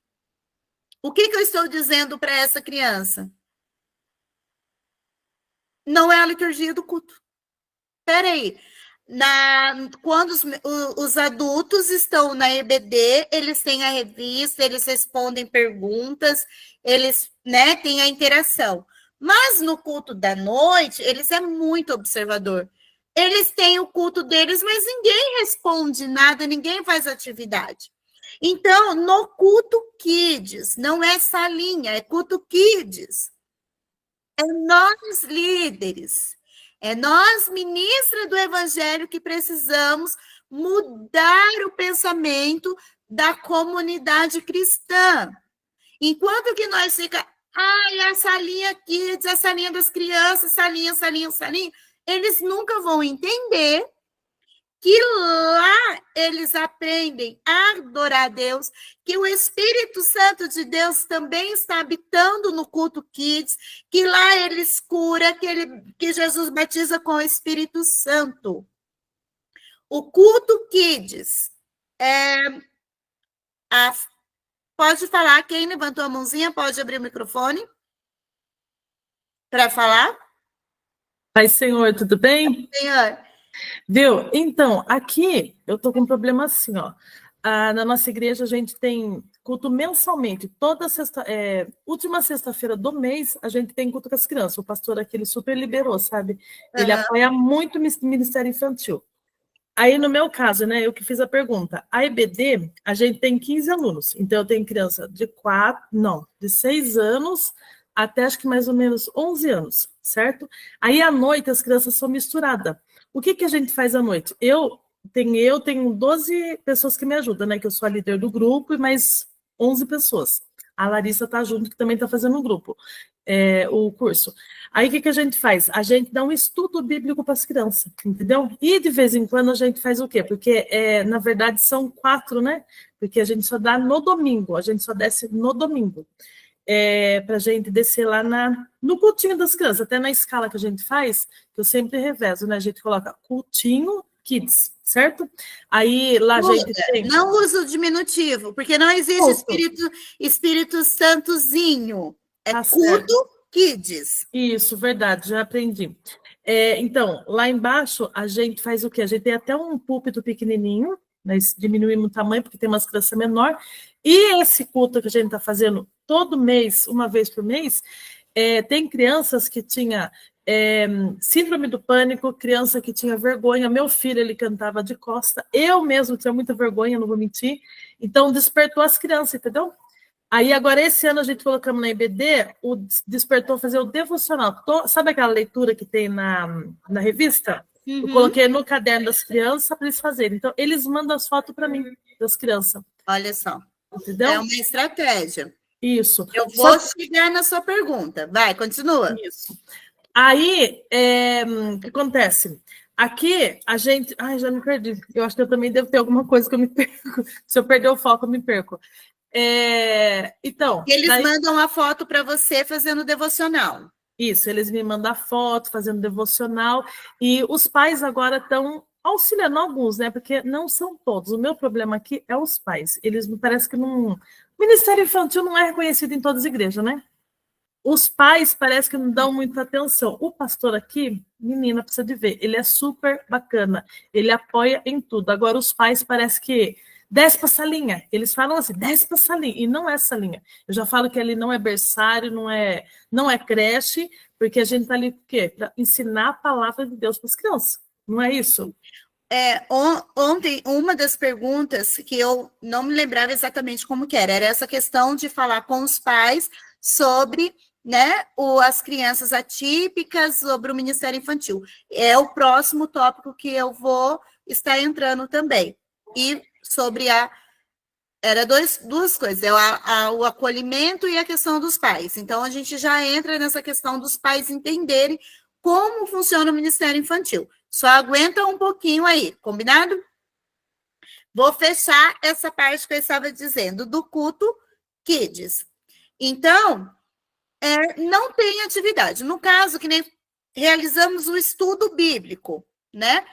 o que eu estou dizendo para essa criança? Não é a liturgia do culto. Espera aí. Quando os adultos estão na EBD, eles têm a revista, eles respondem perguntas, eles, né, têm a interação. Mas no culto da noite, eles é muito observador. Eles têm o culto deles, mas ninguém responde nada, ninguém faz atividade. Então, no culto Kids, não é salinha, é culto Kids. É nós líderes, é nós, ministra do Evangelho, que precisamos mudar o pensamento da comunidade cristã. Enquanto que nós fica, a salinha Kids, a salinha das crianças, salinha, eles nunca vão entender que lá eles aprendem a adorar a Deus, que o Espírito Santo de Deus também está habitando no culto Kids, que lá eles cura, que Jesus batiza com o Espírito Santo. O culto Kids pode falar, quem levantou a mãozinha pode abrir o microfone para falar. Pai, Senhor, tudo bem? Senhor. Viu? Então, aqui eu tô com um problema assim, ó. Na nossa igreja a gente tem culto mensalmente. Toda última sexta-feira do mês a gente tem culto com as crianças. O pastor aqui, ele super liberou, sabe? Ele apoia muito o Ministério Infantil. Aí, no meu caso, né, eu que fiz a pergunta. A EBD, a gente tem 15 alunos. Então, eu tenho criança de 6 anos até acho que mais ou menos 11 anos, certo? Aí, à noite, as crianças são misturadas. O que a gente faz à noite? Eu tenho 12 pessoas que me ajudam, né? Que eu sou a líder do grupo e mais 11 pessoas. A Larissa tá junto, que também está fazendo o grupo, o curso. Aí, o que a gente faz? A gente dá um estudo bíblico para as crianças, entendeu? E, de vez em quando, a gente faz o quê? Porque, na verdade, são 4, né? Porque a gente só dá no domingo, a gente só desce no domingo. Para a gente descer lá no cultinho das crianças, até na escala que a gente faz, que eu sempre revezo, né? A gente coloca cultinho Kids, certo? Aí lá a gente tem... Não usa o diminutivo, porque não existe Espírito Santozinho. É culto Kids. Isso, verdade, já aprendi. Então, lá embaixo a gente faz o quê? A gente tem até um púlpito pequenininho, nós diminuímos o tamanho porque tem umas crianças menor. E esse culto que a gente está fazendo todo mês, uma vez por mês, tem crianças que tinham síndrome do pânico, criança que tinha vergonha. Meu filho, ele cantava de costa. Eu mesmo tinha muita vergonha, não vou mentir. Então, despertou as crianças, entendeu? Aí, agora, esse ano, a gente colocamos na EBD, despertou fazer o devocional. Sabe aquela leitura que tem na revista? Uhum. Eu coloquei no caderno das crianças para eles fazerem. Então, eles mandam as fotos para mim, das crianças. Olha só. Entendeu? É uma estratégia. Isso. Eu vou chegar na sua pergunta. Vai, continua. Isso. Aí, o que acontece? Aqui, a gente... Ai, já me perdi. Eu acho que eu também devo ter alguma coisa que eu me perco. Se eu perder o foco, eu me perco. Então... Eles mandam a foto para você fazendo devocional. Isso, eles me mandam a foto, fazendo devocional. E os pais agora estão auxiliando alguns, né? Porque não são todos. O meu problema aqui é os pais. Eles me parece que não... O Ministério Infantil não é reconhecido em todas as igrejas, né? Os pais parece que não dão muita atenção. O pastor aqui, menina, precisa de ver. Ele é super bacana. Ele apoia em tudo. Agora, os pais parece que desce para essa linha. Eles falam assim, desce para essa linha. E não é essa linha. Eu já falo que ali não é berçário, não é creche, porque a gente está ali por quê? Para ensinar a palavra de Deus para as crianças. Não é isso? Ontem, uma das perguntas que eu não me lembrava exatamente como que era essa questão de falar com os pais sobre, né, as crianças atípicas, sobre o Ministério Infantil. É o próximo tópico que eu vou estar entrando também. E sobre era duas coisas, o acolhimento e a questão dos pais. Então, a gente já entra nessa questão dos pais entenderem como funciona o Ministério Infantil. Só aguenta um pouquinho aí, combinado? Vou fechar essa parte que eu estava dizendo, do culto Kids. Então, não tem atividade. No caso, que nem realizamos o estudo bíblico, né?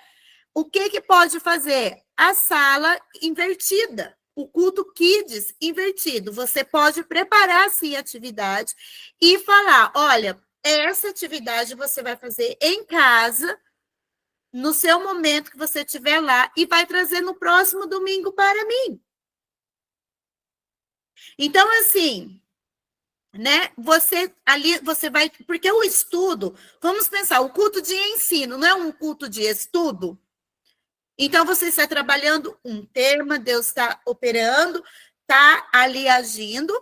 O que pode fazer? A sala invertida, o culto Kids invertido. Você pode preparar, assim, a atividade e falar, olha, essa atividade você vai fazer em casa, no seu momento que você estiver lá, e vai trazer no próximo domingo para mim. Então, assim, né? Você vai, porque o estudo, vamos pensar, o culto de ensino não é um culto de estudo? Então, você está trabalhando um tema, Deus está operando, está ali agindo.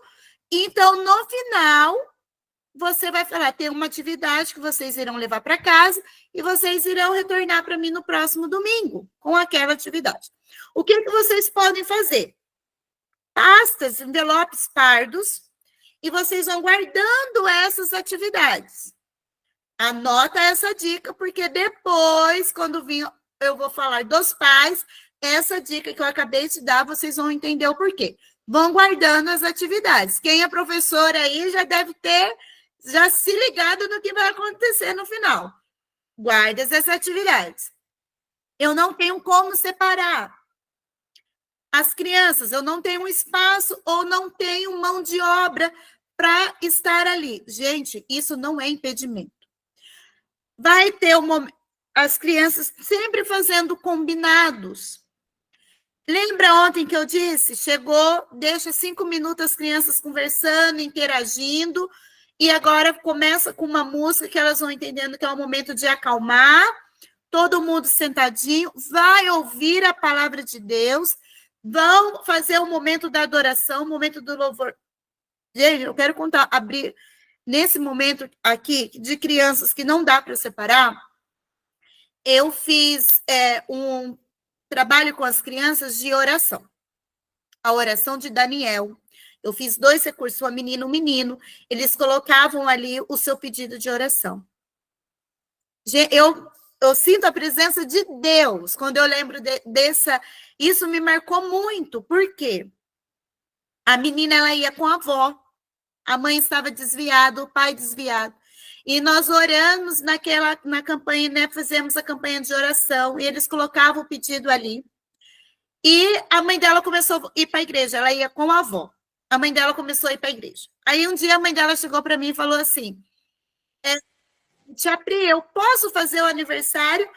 Então, no final, você vai falar, tem uma atividade que vocês irão levar para casa e vocês irão retornar para mim no próximo domingo com aquela atividade. O que vocês podem fazer? Pastas, envelopes pardos, e vocês vão guardando essas atividades. Anota essa dica, porque depois, quando vir, eu vou falar dos pais, essa dica que eu acabei de dar, vocês vão entender o porquê. Vão guardando as atividades. Quem é professor aí já deve ter já se ligado no que vai acontecer no final. Guarda essas atividades. Eu não tenho como separar as crianças, eu não tenho espaço ou não tenho mão de obra para estar ali. Gente, isso não é impedimento. Vai ter as crianças sempre fazendo combinados. Lembra ontem que eu disse? Chegou, deixa 5 minutos as crianças conversando, interagindo, e agora começa com uma música que elas vão entendendo que é o momento de acalmar, todo mundo sentadinho, vai ouvir a palavra de Deus, vão fazer o momento da adoração, o momento do louvor. Gente, eu quero abrir nesse momento aqui de crianças que não dá para separar. Eu fiz um trabalho com as crianças de oração. A oração de Daniel. Eu fiz 2 recursos, uma menina e um menino. Eles colocavam ali o seu pedido de oração. Eu sinto a presença de Deus quando eu lembro dessa. Isso me marcou muito. Por quê? A menina ela ia com a avó. A mãe estava desviada, o pai desviado. E nós oramos na campanha, né? Fizemos a campanha de oração, e eles colocavam o pedido ali. E a mãe dela começou a ir para a igreja, ela ia com a avó. A mãe dela começou a ir para a igreja. Aí um dia a mãe dela chegou para mim e falou assim: Tia Pri, eu posso fazer o aniversário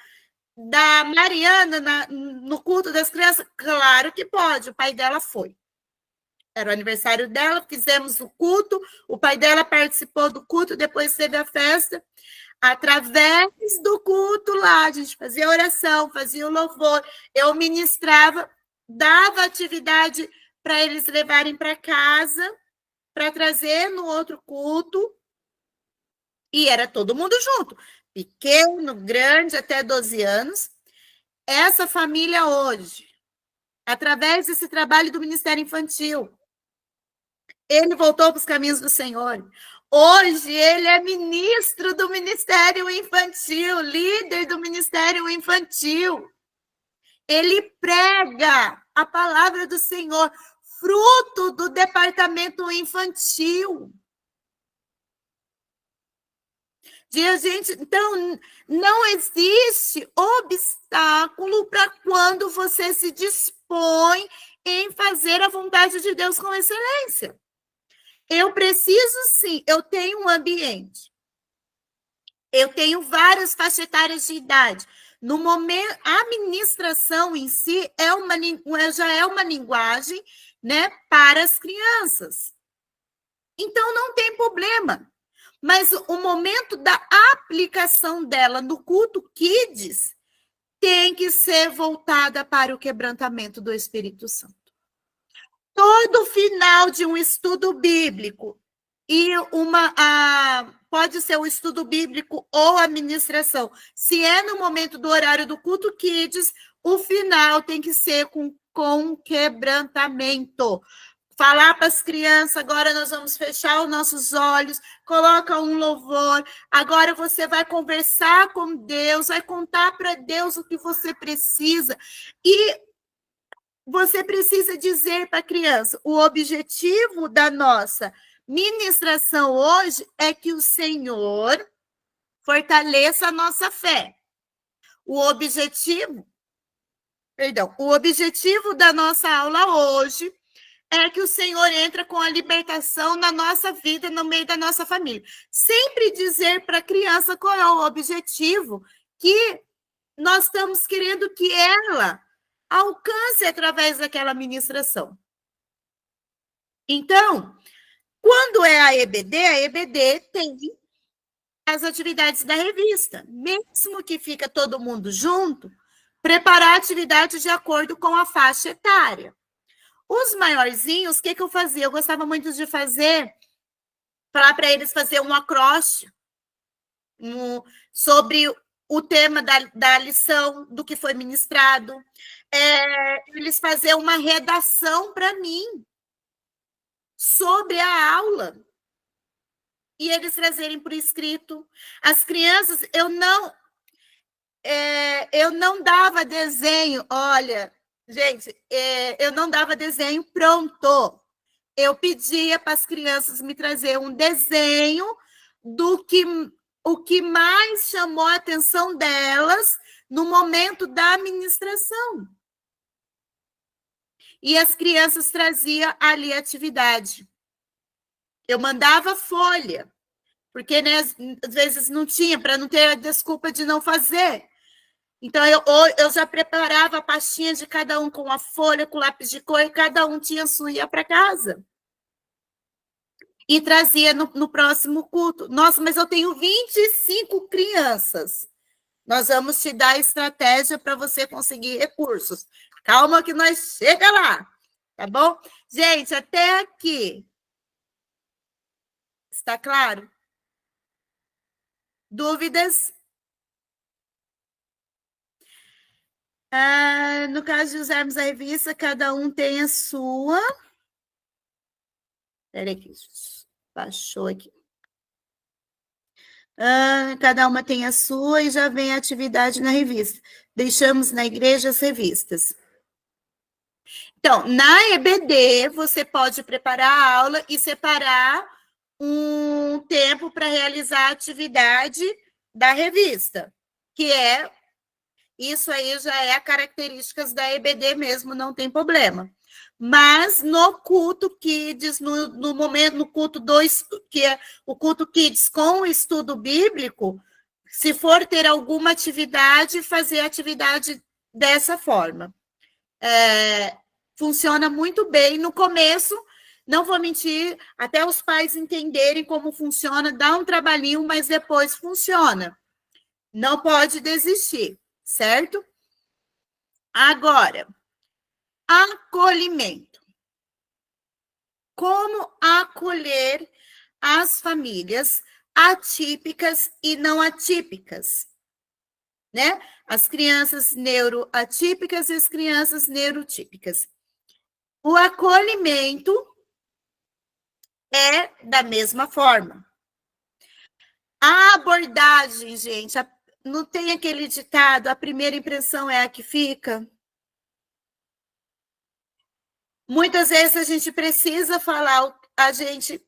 da Mariana no culto das crianças? Claro que pode. O pai dela foi. Era o aniversário dela, fizemos o culto, o pai dela participou do culto, depois teve a festa. Através do culto lá, a gente fazia oração, fazia o louvor, eu ministrava, dava atividade para eles levarem para casa, para trazer no outro culto, e era todo mundo junto, pequeno, grande, até 12 anos. Essa família hoje, através desse trabalho do Ministério Infantil, ele voltou para os caminhos do Senhor. Hoje, ele é ministro do Ministério Infantil, líder do Ministério Infantil. Ele prega a palavra do Senhor, fruto do departamento infantil. Gente, então, não existe obstáculo para quando você se dispõe em fazer a vontade de Deus com excelência. Eu preciso, sim, eu tenho um ambiente. Eu tenho várias faixas etárias de idade. No momento, a administração em si já é uma linguagem, né, para as crianças. Então, não tem problema. Mas o momento da aplicação dela no culto Kids tem que ser voltada para o quebrantamento do Espírito Santo. Todo final de um estudo bíblico, e pode ser o estudo bíblico ou a ministração, se é no momento do horário do culto Kids, o final tem que ser com quebrantamento. Falar para as crianças, agora nós vamos fechar os nossos olhos, coloca um louvor, agora você vai conversar com Deus, vai contar para Deus o que você precisa, e você precisa dizer para a criança, o objetivo da nossa ministração hoje é que o Senhor fortaleça a nossa fé. O objetivo da nossa aula hoje é que o Senhor entra com a libertação na nossa vida, no meio da nossa família. Sempre dizer para a criança qual é o objetivo que nós estamos querendo que ela alcance através daquela ministração. Então, Quando é a EBD tem as atividades da revista. Mesmo que fica todo mundo junto, preparar a atividade de acordo com a faixa etária. Os maiorzinhos, o que eu fazia? Eu gostava muito de falar para eles fazer um acróstico sobre o tema da lição, do que foi ministrado. Eles fazer uma redação para mim sobre a aula. E eles trazerem por escrito. As crianças, eu não dava desenho, olha, gente, eu não dava desenho pronto. Eu pedia para as crianças me trazer um desenho o que mais chamou a atenção delas no momento da administração. E as crianças traziam ali a atividade. Eu mandava folha, porque, né, às vezes não tinha, para não ter a desculpa de não fazer. Então, eu já preparava a pastinha de cada um com a folha, com lápis de cor, e cada um tinha a sua e ia para casa. E trazia no próximo culto. Nossa, mas eu tenho 25 crianças. Nós vamos te dar estratégia para você conseguir recursos. Calma que nós chega lá, tá bom? Gente, até aqui. Está claro? Dúvidas? No caso de usarmos a revista, cada um tem a sua. Espera aqui, baixou aqui. Cada uma tem a sua e já vem a atividade na revista. Deixamos na igreja as revistas. Então, na EBD, você pode preparar a aula e separar um tempo para realizar a atividade da revista, que isso aí já é a características da EBD mesmo, não tem problema. Mas no culto Kids, no momento, no culto 2, que é o culto Kids com o estudo bíblico, se for ter alguma atividade, fazer a atividade dessa forma. Funciona muito bem. No começo, não vou mentir, até os pais entenderem como funciona, dá um trabalhinho, mas depois funciona. Não pode desistir, certo? Agora, acolhimento. Como acolher as famílias atípicas e não atípicas, né? As crianças neuroatípicas e as crianças neurotípicas. O acolhimento é da mesma forma. A abordagem, gente, não tem aquele ditado, a primeira impressão é a que fica? Muitas vezes a gente precisa falar, a gente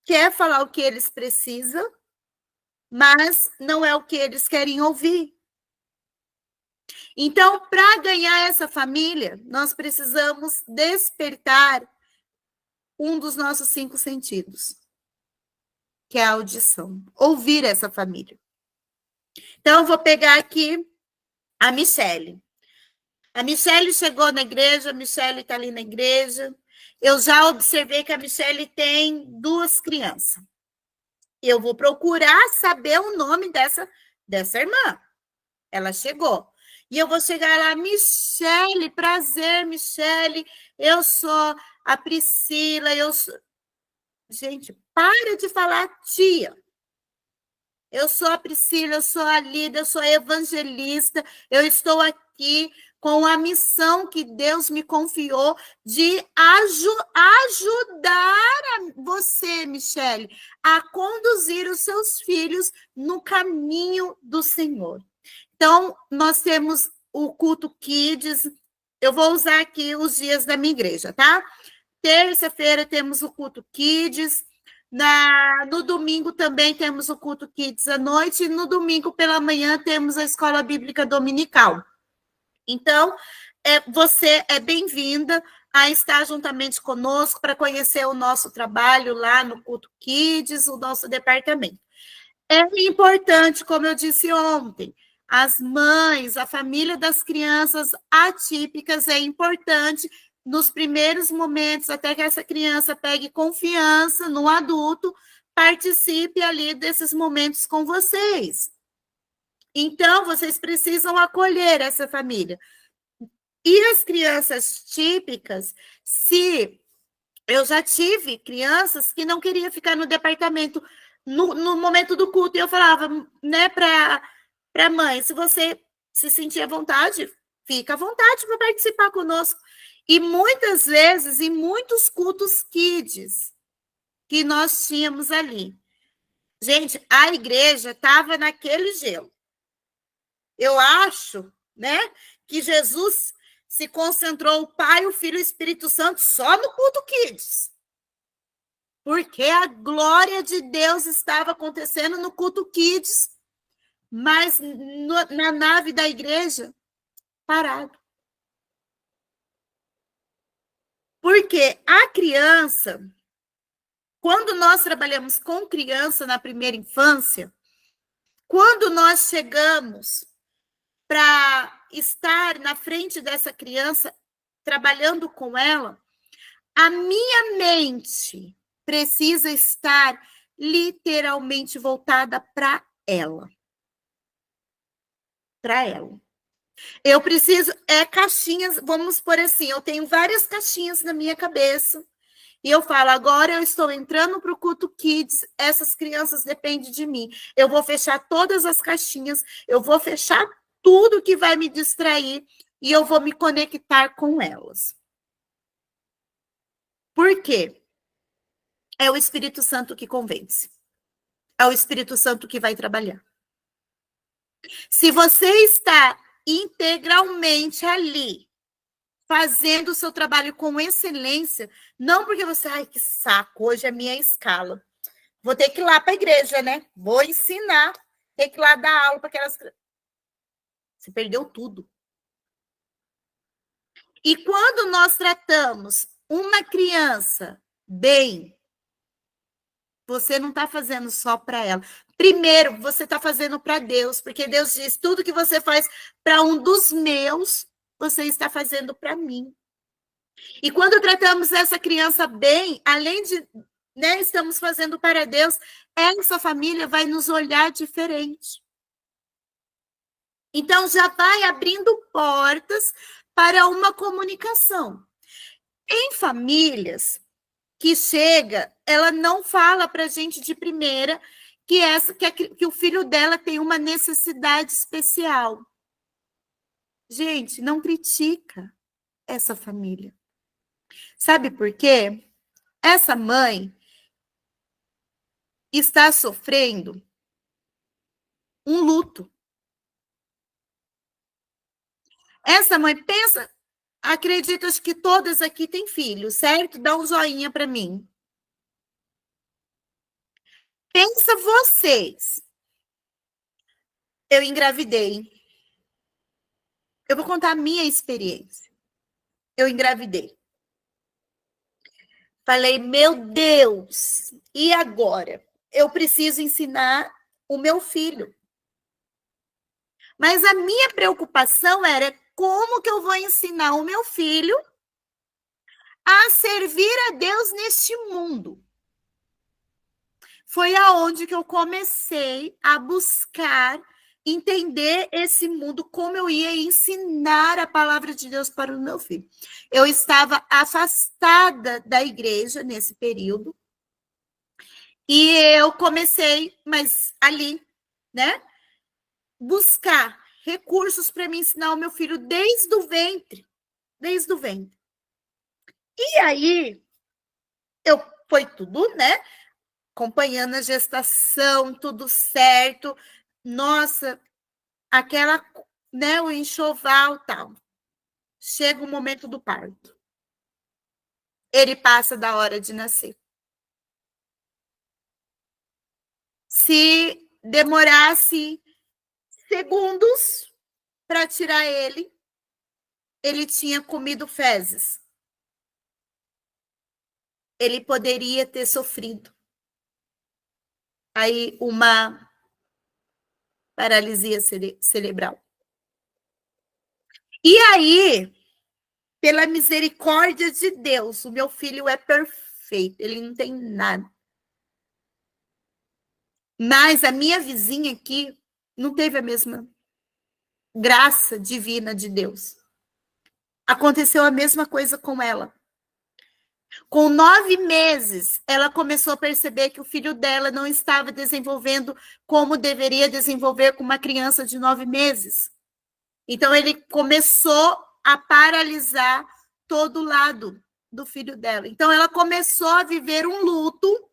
quer falar o que eles precisam, mas não é o que eles querem ouvir. Então, para ganhar essa família, nós precisamos despertar um dos nossos 5 sentidos, que é a audição. Ouvir essa família. Então, eu vou pegar aqui a Michele. A Michele chegou na igreja, a Michele está ali na igreja. Eu já observei que a Michele tem 2 crianças. Eu vou procurar saber o nome dessa irmã. Ela chegou. E eu vou chegar lá, Michele, prazer, Michele. Eu sou a Priscila, Gente, para de falar tia. Eu sou a Priscila, eu sou a Lídia, eu sou a evangelista. Eu estou aqui com a missão que Deus me confiou de ajudar você, Michele, a conduzir os seus filhos no caminho do Senhor. Então, nós temos o culto Kids. Eu vou usar aqui os dias da minha igreja, tá? Terça-feira temos o culto Kids. No domingo também temos o culto Kids à noite. E no domingo pela manhã temos a escola bíblica dominical. Então, você é bem-vinda a estar juntamente conosco para conhecer o nosso trabalho lá no culto Kids, o nosso departamento. É importante, como eu disse ontem, as mães, a família das crianças atípicas é importante nos primeiros momentos, até que essa criança pegue confiança no adulto, participe ali desses momentos com vocês. Então, vocês precisam acolher essa família. E as crianças típicas, se eu já tive crianças que não queriam ficar no departamento no momento do culto, e eu falava, né, para a mãe, se você se sentir à vontade, fica à vontade para participar conosco. E muitas vezes, em muitos cultos kids que nós tínhamos ali, gente, a igreja estava naquele gelo. Eu acho, né, que Jesus se concentrou o Pai, o Filho e o Espírito Santo só no culto kids. Porque a glória de Deus estava acontecendo no culto kids, mas na nave da igreja, parado. Porque a criança, quando nós trabalhamos com criança na primeira infância, quando nós chegamos para estar na frente dessa criança, trabalhando com ela, a minha mente precisa estar literalmente voltada para ela. Para ela. Eu preciso, caixinhas, vamos por assim, eu tenho várias caixinhas na minha cabeça, e eu falo, agora eu estou entrando para o culto kids, essas crianças dependem de mim. Eu vou fechar todas as caixinhas, eu vou fechar tudo que vai me distrair, e eu vou me conectar com elas. Por quê? É o Espírito Santo que convence. É o Espírito Santo que vai trabalhar. Se você está integralmente ali, fazendo o seu trabalho com excelência, não porque você, ai, que saco, hoje é minha escala. Vou ter que ir lá para a igreja, né? Vou ensinar, ter que ir lá dar aula para aquelas... Você perdeu tudo. E quando nós tratamos uma criança bem, você não está fazendo só para ela. Primeiro, você está fazendo para Deus, porque Deus diz, tudo que você faz para um dos meus, você está fazendo para mim. E quando tratamos essa criança bem, além de, né, estamos fazendo para Deus, essa família vai nos olhar diferente. Então, já vai abrindo portas para uma comunicação. Em famílias que chega, ela não fala para a gente de primeira que o filho dela tem uma necessidade especial. Gente, não critica essa família. Sabe por quê? Essa mãe está sofrendo um luto. Essa mãe pensa, acredito que todas aqui têm filhos, certo? Dá um joinha para mim. Pensa vocês. Eu engravidei. Eu vou contar a minha experiência. Eu engravidei. Falei, meu Deus, e agora? Eu preciso ensinar o meu filho. Mas a minha preocupação era como que eu vou ensinar o meu filho a servir a Deus neste mundo. Foi aonde que eu comecei a buscar entender esse mundo, como eu ia ensinar a palavra de Deus para o meu filho. Eu estava afastada da igreja nesse período, e eu comecei, mas ali, né, buscar recursos para me ensinar o meu filho desde o ventre. E aí, foi tudo, né, acompanhando a gestação, tudo certo. Nossa, aquela, né, o enxoval, tal. Chega o momento do parto. Ele passa da hora de nascer. Se demorasse segundos para tirar ele tinha comido fezes. Ele poderia ter sofrido aí uma paralisia cerebral. E aí, pela misericórdia de Deus, o meu filho é perfeito, ele não tem nada. Mas a minha vizinha aqui não teve a mesma graça divina de Deus. Aconteceu a mesma coisa com ela. Com 9 meses, ela começou a perceber que o filho dela não estava desenvolvendo como deveria desenvolver com uma criança de 9 meses. Então, ele começou a paralisar todo o lado do filho dela. Então, ela começou a viver um luto,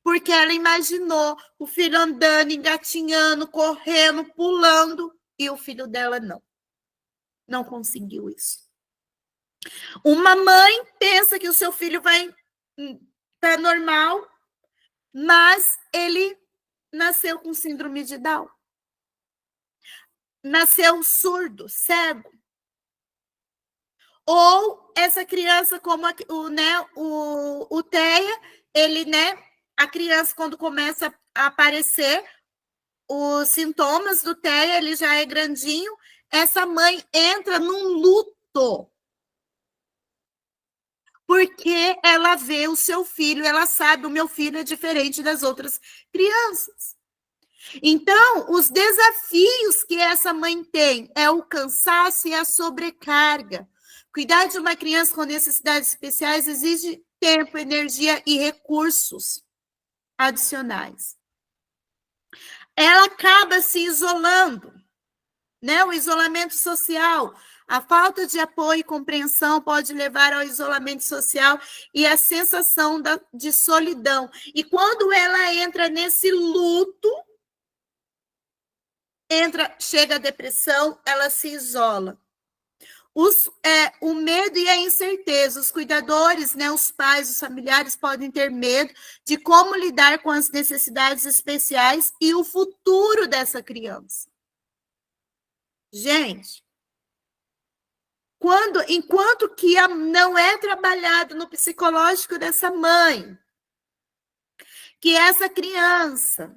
porque ela imaginou o filho andando, engatinhando, correndo, pulando, e o filho dela não. Não conseguiu isso. Uma mãe pensa que o seu filho vai estar normal, mas ele nasceu com síndrome de Down. Nasceu surdo, cego. Ou essa criança, como o TEA, ele, a criança, quando começa a aparecer os sintomas do TEA, ele já é grandinho, essa mãe entra num luto. Porque ela vê o seu filho, ela sabe, o meu filho é diferente das outras crianças. Então, os desafios que essa mãe tem é o cansaço e a sobrecarga. Cuidar de uma criança com necessidades especiais exige tempo, energia e recursos adicionais. Ela acaba se isolando, o isolamento social. A falta de apoio e compreensão pode levar ao isolamento social e à sensação de solidão. E quando ela entra nesse luto, chega a depressão, ela se isola. O medo e a incerteza, os cuidadores, os pais, os familiares podem ter medo de como lidar com as necessidades especiais e o futuro dessa criança. Gente, enquanto que não é trabalhado no psicológico dessa mãe, que essa criança,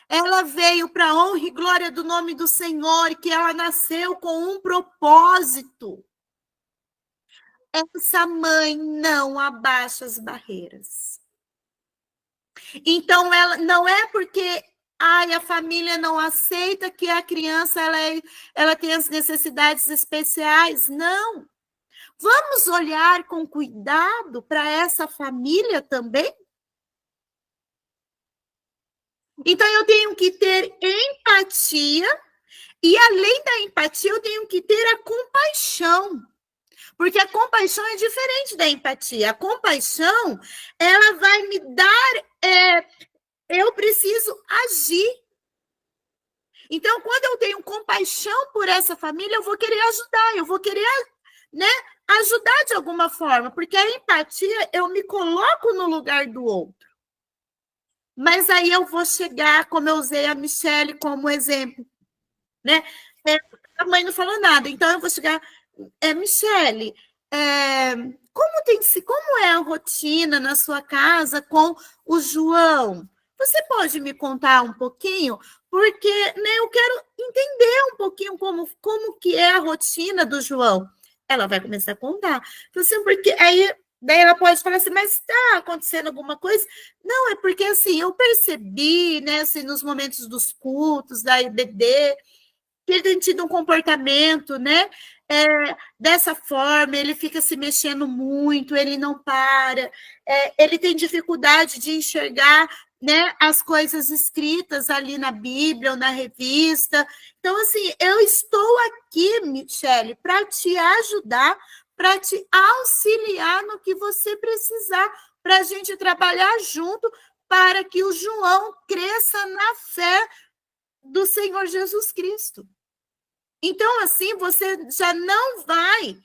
ela veio para a honra e glória do nome do Senhor, e que ela nasceu com um propósito, essa mãe não abaixa as barreiras. Então, ela não é porque a família não aceita que a criança ela tem as necessidades especiais. Não. Vamos olhar com cuidado para essa família também? Então, eu tenho que ter empatia, e além da empatia, eu tenho que ter a compaixão. Porque a compaixão é diferente da empatia. A compaixão, ela vai me dar... eu preciso agir. Então, quando eu tenho compaixão por essa família, eu vou querer ajudar, eu vou querer, ajudar de alguma forma, porque a empatia, eu me coloco no lugar do outro. Mas aí eu vou chegar, como eu usei a Michele como exemplo, a mãe não falou nada, então eu vou chegar, Michele, como é a rotina na sua casa com o João? Você pode me contar um pouquinho? Porque eu quero entender um pouquinho como que é a rotina do João. Ela vai começar a contar. Então, assim, porque daí ela pode falar assim, mas está acontecendo alguma coisa? Não, é porque assim, eu percebi, assim, nos momentos dos cultos, da IBD, que ele tem tido um comportamento, dessa forma, ele fica se mexendo muito, ele não para, ele tem dificuldade de enxergar, as coisas escritas ali na Bíblia ou na revista. Então, assim, eu estou aqui, Michele, para te ajudar, para te auxiliar no que você precisar, para a gente trabalhar junto, para que o João cresça na fé do Senhor Jesus Cristo. Então, assim, você já não vai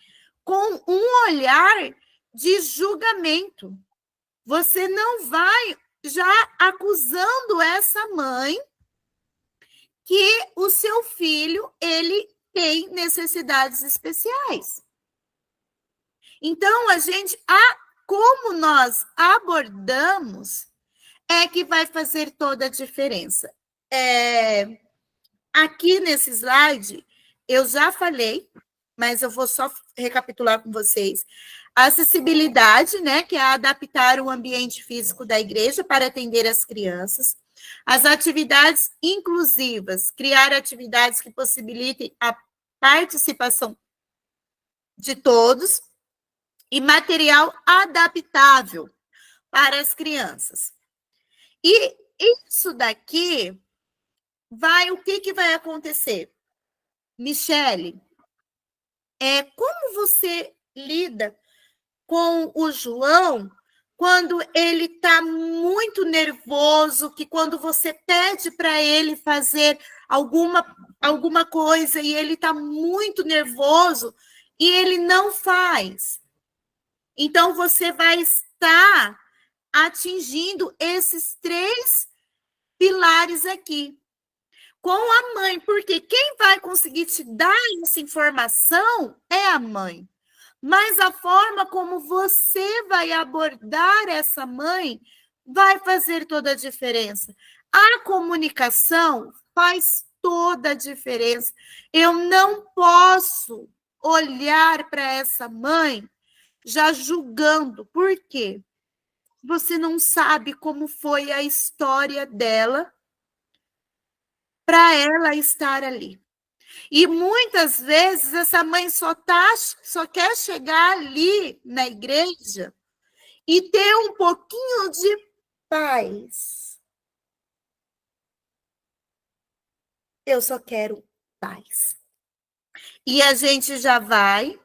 com um olhar de julgamento. Você não vai já acusando essa mãe que o seu filho, ele tem necessidades especiais. Então, como nós abordamos é que vai fazer toda a diferença. Aqui nesse slide, eu já falei, mas eu vou só recapitular com vocês. A acessibilidade, né, que é adaptar o ambiente físico da igreja para atender as crianças. As atividades inclusivas, criar atividades que possibilitem a participação de todos. E material adaptável para as crianças. E isso daqui o que vai acontecer? Michele, como você lida com o João quando ele está muito nervoso, que quando você pede para ele fazer alguma coisa e ele está muito nervoso e ele não faz? Então, você vai estar atingindo esses 3 pilares aqui. Com a mãe, porque quem vai conseguir te dar essa informação é a mãe. Mas a forma como você vai abordar essa mãe vai fazer toda a diferença. A comunicação faz toda a diferença. Eu não posso olhar para essa mãe já julgando. Por quê? Você não sabe como foi a história dela para ela estar ali. E muitas vezes essa mãe só quer chegar ali na igreja e ter um pouquinho de paz. Eu só quero paz. E a gente já vai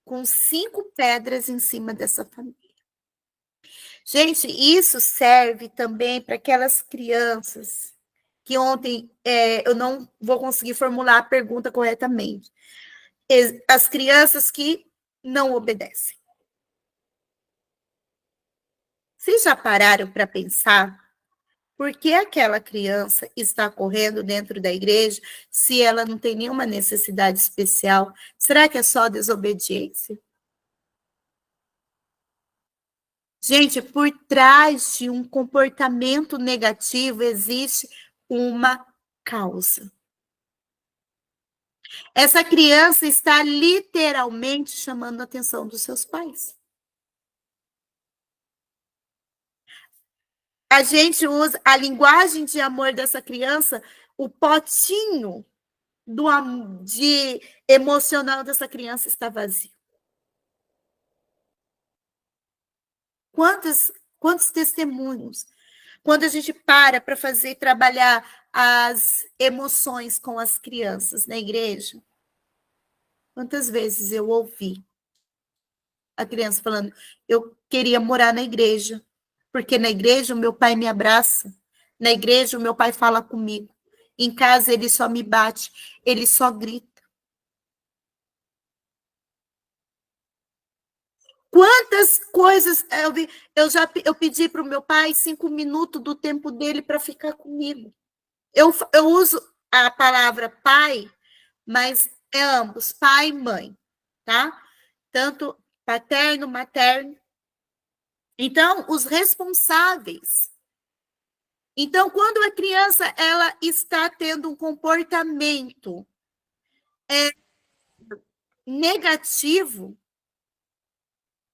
com 5 pedras em cima dessa família. Gente, isso serve também para aquelas crianças que ontem eu não vou conseguir formular a pergunta corretamente. As crianças que não obedecem. Vocês já pararam para pensar por que aquela criança está correndo dentro da igreja se ela não tem nenhuma necessidade especial? Será que é só desobediência? Gente, por trás de um comportamento negativo existe uma causa. Essa criança está literalmente chamando a atenção dos seus pais. A gente usa a linguagem de amor dessa criança, o potinho de emocional dessa criança está vazio. Quantos testemunhos? Quando a gente para trabalhar as emoções com as crianças na igreja, quantas vezes eu ouvi a criança falando, eu queria morar na igreja, porque na igreja o meu pai me abraça, na igreja o meu pai fala comigo, em casa ele só me bate, ele só grita. Quantas coisas eu pedi para o meu pai 5 minutos do tempo dele para ficar comigo. Eu uso a palavra pai, mas é ambos, pai e mãe, tá? Tanto paterno, materno. Então, os responsáveis. Então, quando a criança ela está tendo um comportamento negativo,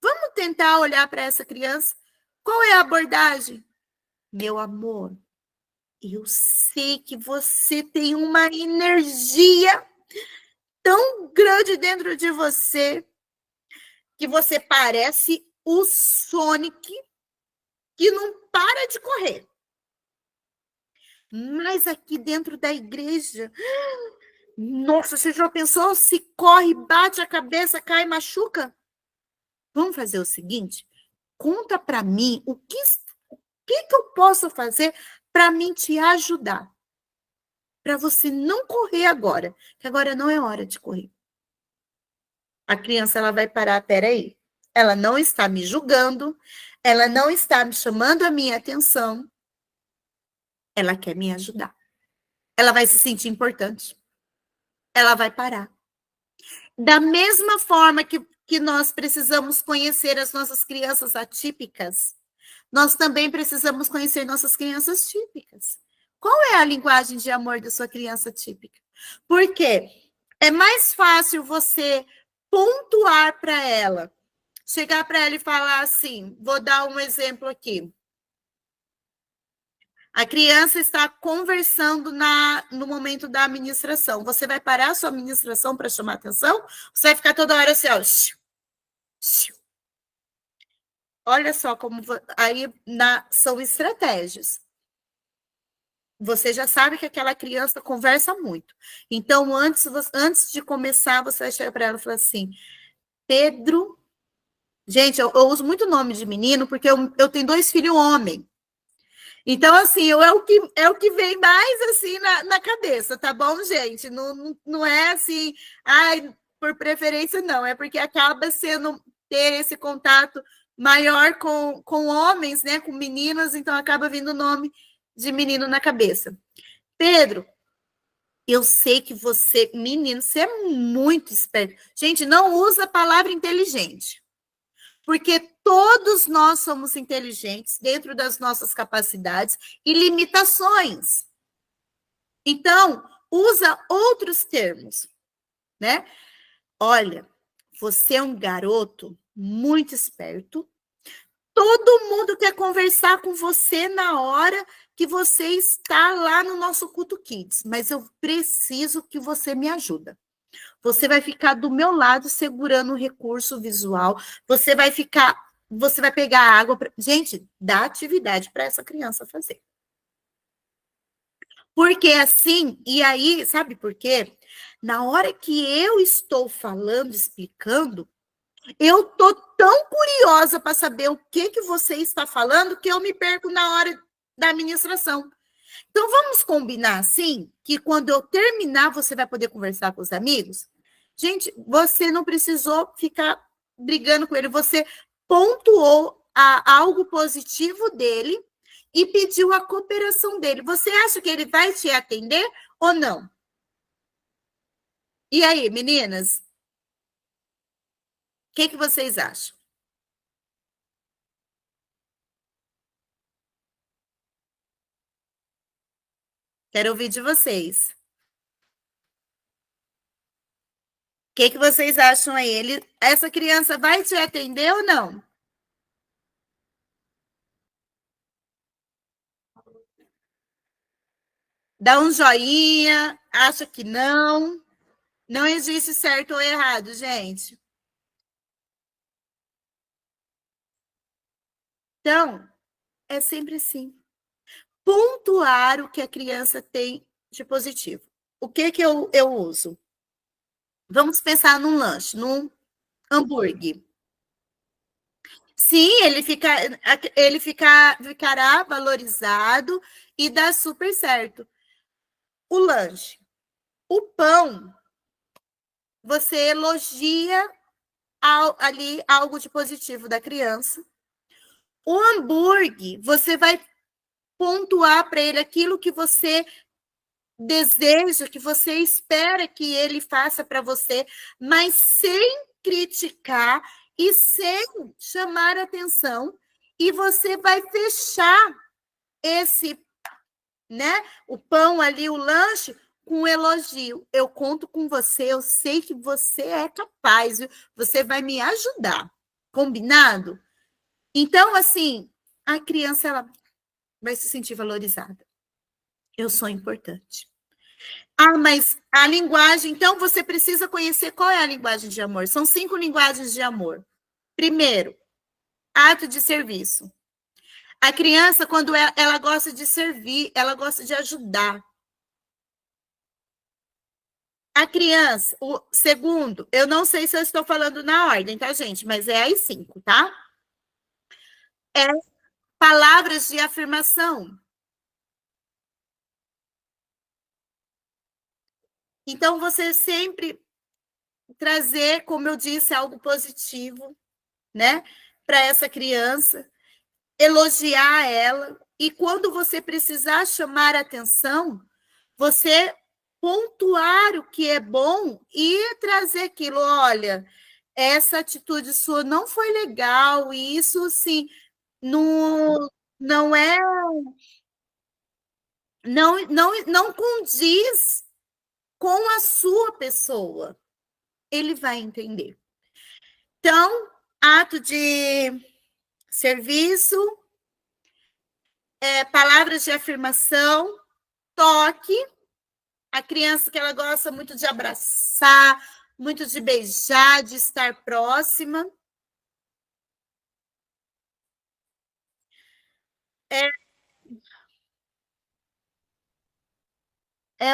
vamos tentar olhar para essa criança. Qual é a abordagem? Meu amor, eu sei que você tem uma energia tão grande dentro de você que você parece o Sonic que não para de correr. Mas aqui dentro da igreja, nossa, você já pensou se corre, bate a cabeça, cai, machuca? Vamos fazer o seguinte, conta para mim o que eu posso fazer para mim te ajudar. Para você não correr agora, que agora não é hora de correr. A criança ela vai parar, peraí, ela não está me julgando, ela não está me chamando a minha atenção, ela quer me ajudar. Ela vai se sentir importante. Ela vai parar. Da mesma forma que nós precisamos conhecer as nossas crianças atípicas, nós também precisamos conhecer nossas crianças típicas. Qual é a linguagem de amor da sua criança típica? Por quê? É mais fácil você pontuar para ela, chegar para ela e falar assim, vou dar um exemplo aqui. A criança está conversando no momento da administração. Você vai parar a sua administração para chamar atenção? Você vai ficar toda hora assim, ó. Olha só como aí são estratégias. Você já sabe que aquela criança conversa muito. Então, antes de começar, você vai chegar para ela e falar assim, Pedro... Gente, eu uso muito nome de menino, porque eu tenho 2 filhos homens. Então, assim, é o que vem mais assim na cabeça, tá bom, gente? Não é assim, ai, por preferência, não. É porque acaba ter esse contato maior com homens, né? Com meninas, então acaba vindo o nome de menino na cabeça. Pedro, eu sei que você, menino, você é muito esperto. Gente, não usa a palavra inteligente. Porque todos nós somos inteligentes dentro das nossas capacidades e limitações. Então, usa outros termos, né? Olha, você é um garoto muito esperto. Todo mundo quer conversar com você na hora que você está lá no nosso Culto Kids, mas eu preciso que você me ajude. Você vai ficar do meu lado segurando o recurso visual. Você vai pegar água. Gente, dá atividade para essa criança fazer. Porque assim, e aí, sabe por quê? Na hora que eu estou falando, explicando, eu tô tão curiosa para saber o que você está falando que eu me perco na hora da administração. Então, vamos combinar assim, que quando eu terminar, você vai poder conversar com os amigos? Gente, você não precisou ficar brigando com ele, você pontuou algo positivo dele e pediu a cooperação dele. Você acha que ele vai te atender ou não? E aí, meninas? O que vocês acham? Quero ouvir de vocês. O que vocês acham aí? Essa criança vai te atender ou não? Dá um joinha, acha que não. Não existe certo ou errado, gente. Então, é sempre assim. Pontuar o que a criança tem de positivo. O que eu uso? Vamos pensar num lanche, num hambúrguer. Sim, ele ficará valorizado e dá super certo. O lanche. O pão, você elogia ali algo de positivo da criança. O hambúrguer, você vai pontuar para ele aquilo que você deseja, que você espera que ele faça para você, mas sem criticar e sem chamar atenção. E você vai fechar esse, né, o pão ali, o lanche, com um elogio. Eu conto com você, eu sei que você é capaz, viu? Você vai me ajudar. Combinado? Então, assim, a criança ela vai se sentir valorizada. Eu sou importante. Ah, mas a linguagem, então você precisa conhecer qual é a linguagem de amor. São 5 linguagens de amor. Primeiro, ato de serviço. A criança, quando ela gosta de servir, ela gosta de ajudar. A criança, o segundo, eu não sei se eu estou falando na ordem, tá, gente? Mas é as 5, tá? É palavras de afirmação. Então, você sempre trazer, como eu disse, algo positivo, né, para essa criança, elogiar ela, e quando você precisar chamar atenção, você pontuar o que é bom e trazer aquilo, olha, essa atitude sua não foi legal, e isso, assim, não é, não condiz com a sua pessoa, ele vai entender. Então, ato de serviço, palavras de afirmação, toque, a criança que ela gosta muito de abraçar, muito de beijar, de estar próxima.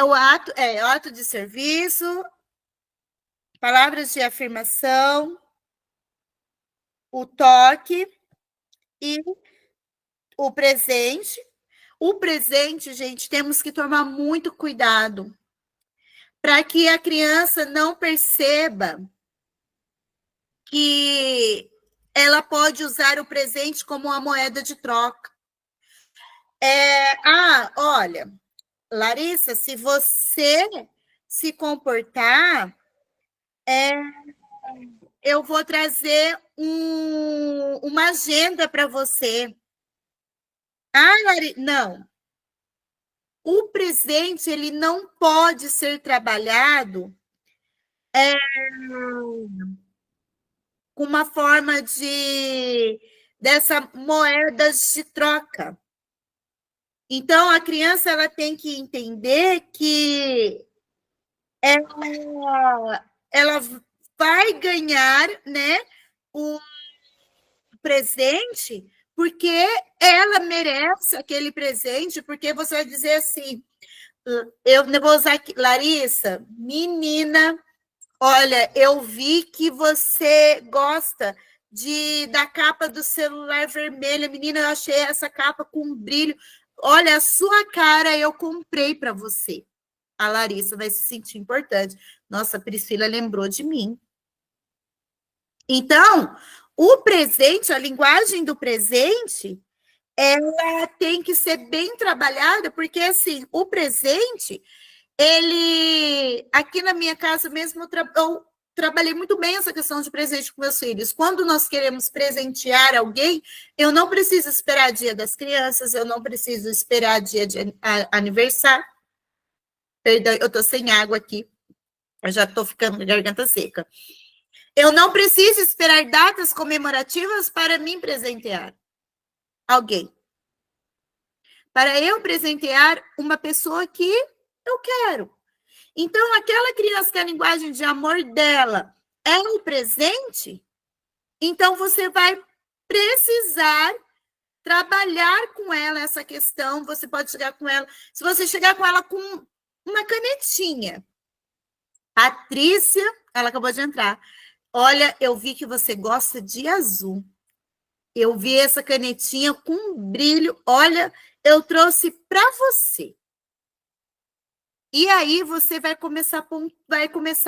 O ato de serviço, palavras de afirmação, o toque e o presente. O presente, gente, temos que tomar muito cuidado para que a criança não perceba que ela pode usar o presente como uma moeda de troca. Olha, Larissa, se você se comportar, eu vou trazer uma agenda para você. Larissa, não. O presente, ele não pode ser trabalhado com uma forma dessa moedas de troca. Então, a criança ela tem que entender que ela vai ganhar, né, o presente porque ela merece aquele presente, porque você vai dizer assim, eu vou usar aqui, Larissa, menina, olha, eu vi que você gosta da capa do celular vermelha, menina, eu achei essa capa com brilho, olha, a sua cara eu comprei para você. A Larissa vai se sentir importante. Nossa, a Priscila lembrou de mim. Então, o presente, a linguagem do presente, ela tem que ser bem trabalhada, porque, assim, o presente, aqui na minha casa mesmo, eu trabalhei muito bem essa questão de presente com meus filhos. Quando nós queremos presentear alguém, eu não preciso esperar dia das crianças, eu não preciso esperar dia de aniversário. Perdão, eu estou sem água aqui, eu já estou ficando com a garganta seca. Eu não preciso esperar datas comemorativas para me presentear alguém. Para eu presentear uma pessoa que eu quero. Então, aquela criança que a linguagem de amor dela é um presente, então você vai precisar trabalhar com ela essa questão. Você pode chegar com ela, se você chegar com ela com uma canetinha. Patrícia, ela acabou de entrar. Olha, eu vi que você gosta de azul. Eu vi essa canetinha com brilho. Olha, eu trouxe para você. E aí você vai começar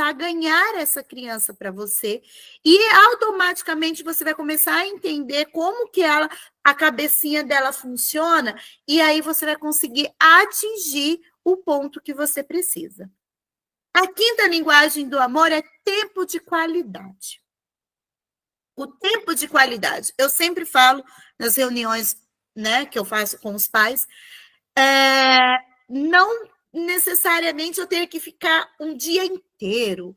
a ganhar essa criança para você. E automaticamente você vai começar a entender como que a cabecinha dela funciona. E aí você vai conseguir atingir o ponto que você precisa. A quinta linguagem do amor é tempo de qualidade. O tempo de qualidade. Eu sempre falo nas reuniões, né, que eu faço com os pais, não necessariamente eu tenho que ficar um dia inteiro.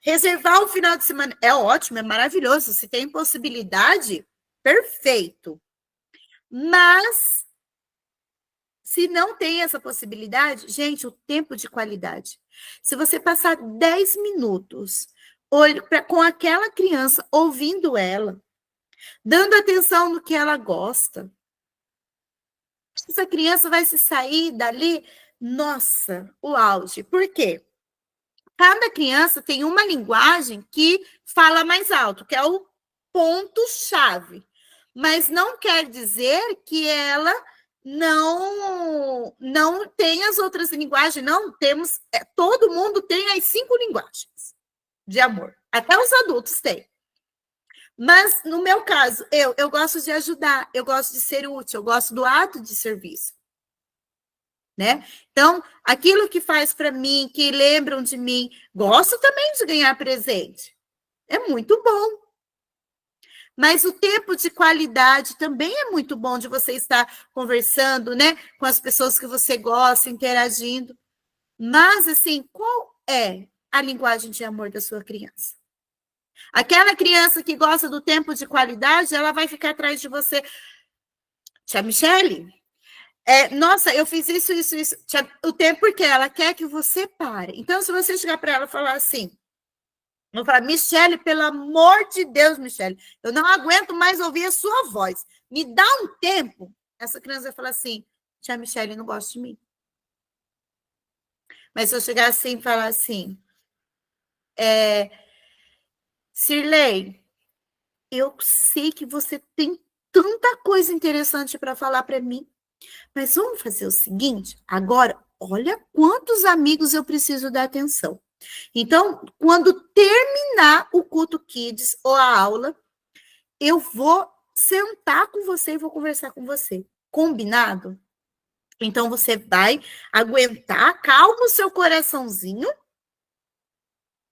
Reservar o final de semana é ótimo, é maravilhoso. Se tem possibilidade, perfeito. Mas se não tem essa possibilidade, gente, o tempo de qualidade. Se você passar 10 minutos com aquela criança, ouvindo ela, dando atenção no que ela gosta, essa criança vai se sair dali, nossa, o auge. Por quê? Cada criança tem uma linguagem que fala mais alto, que é o ponto-chave. Mas não quer dizer que ela não tem as outras linguagens. Não, temos... todo mundo tem as 5 linguagens de amor. Até os adultos têm. Mas, no meu caso, eu gosto de ajudar, eu gosto de ser útil, eu gosto do ato de serviço. Né? Então, aquilo que faz para mim, que lembram de mim, gosto também de ganhar presente. É muito bom. Mas o tempo de qualidade também é muito bom de você estar conversando, né, com as pessoas que você gosta, interagindo. Mas, assim, é a linguagem de amor da sua criança? Aquela criança que gosta do tempo de qualidade, ela vai ficar atrás de você. Tia Michele, nossa, eu fiz isso. O tempo porque ela quer que você pare. Então, se você chegar para ela e falar assim, eu vou falar, Michele, pelo amor de Deus, Michele, eu não aguento mais ouvir a sua voz. Me dá um tempo. Essa criança vai falar assim, tia Michele não gosta de mim. Mas se eu chegar assim e falar assim, Cirlei, eu sei que você tem tanta coisa interessante para falar para mim, mas vamos fazer o seguinte, agora, olha quantos amigos eu preciso dar atenção. Então, quando terminar o culto Kids ou a aula, eu vou sentar com você e vou conversar com você. Combinado? Então, você vai aguentar, calma o seu coraçãozinho,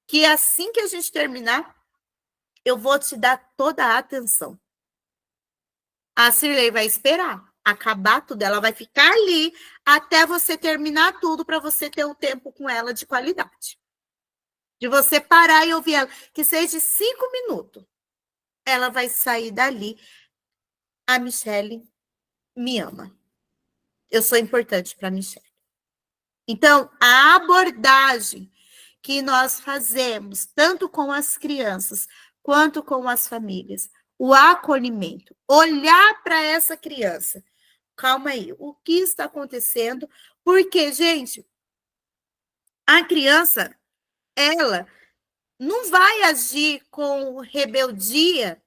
que assim que a gente terminar, eu vou te dar toda a atenção. A Cirlei vai esperar acabar tudo, ela vai ficar ali até você terminar tudo para você ter um tempo com ela de qualidade. De você parar e ouvir ela, que seja 5 minutos. Ela vai sair dali. A Michele me ama. Eu sou importante para a Michele. Então, a abordagem que nós fazemos, tanto com as crianças quanto com as famílias, o acolhimento, olhar para essa criança. Calma aí, o que está acontecendo? Porque, gente, a criança, ela não vai agir com rebeldia,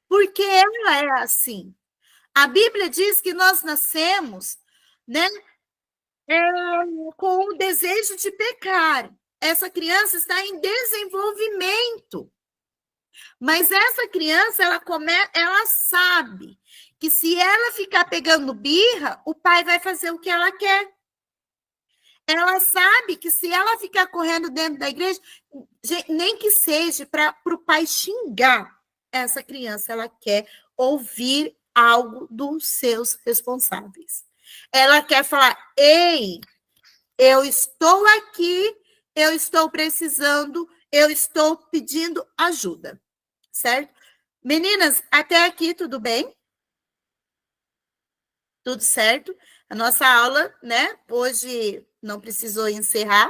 porque ela é assim. A Bíblia diz que nós nascemos, né, com o desejo de pecar. Essa criança está em desenvolvimento. Mas essa criança, ela sabe que se ela ficar pegando birra, o pai vai fazer o que ela quer. Ela sabe que se ela ficar correndo dentro da igreja, nem que seja para o pai xingar essa criança, ela quer ouvir algo dos seus responsáveis. Ela quer falar, ei, eu estou aqui, eu estou precisando, eu estou pedindo ajuda, certo? Meninas, até aqui tudo bem? Tudo certo? A nossa aula, né, hoje não precisou encerrar,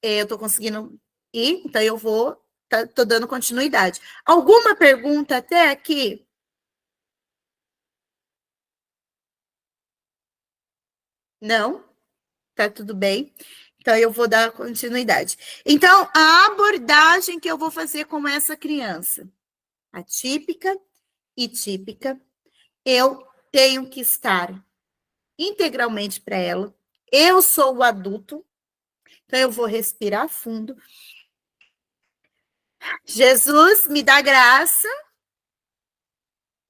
eu estou conseguindo ir, então eu estou dando continuidade. Alguma pergunta até aqui? Não? Tá tudo bem? Então, eu vou dar continuidade. Então, a abordagem que eu vou fazer com essa criança, atípica e típica, eu tenho que estar integralmente para ela. Eu sou o adulto, então eu vou respirar fundo. Jesus, me dá graça.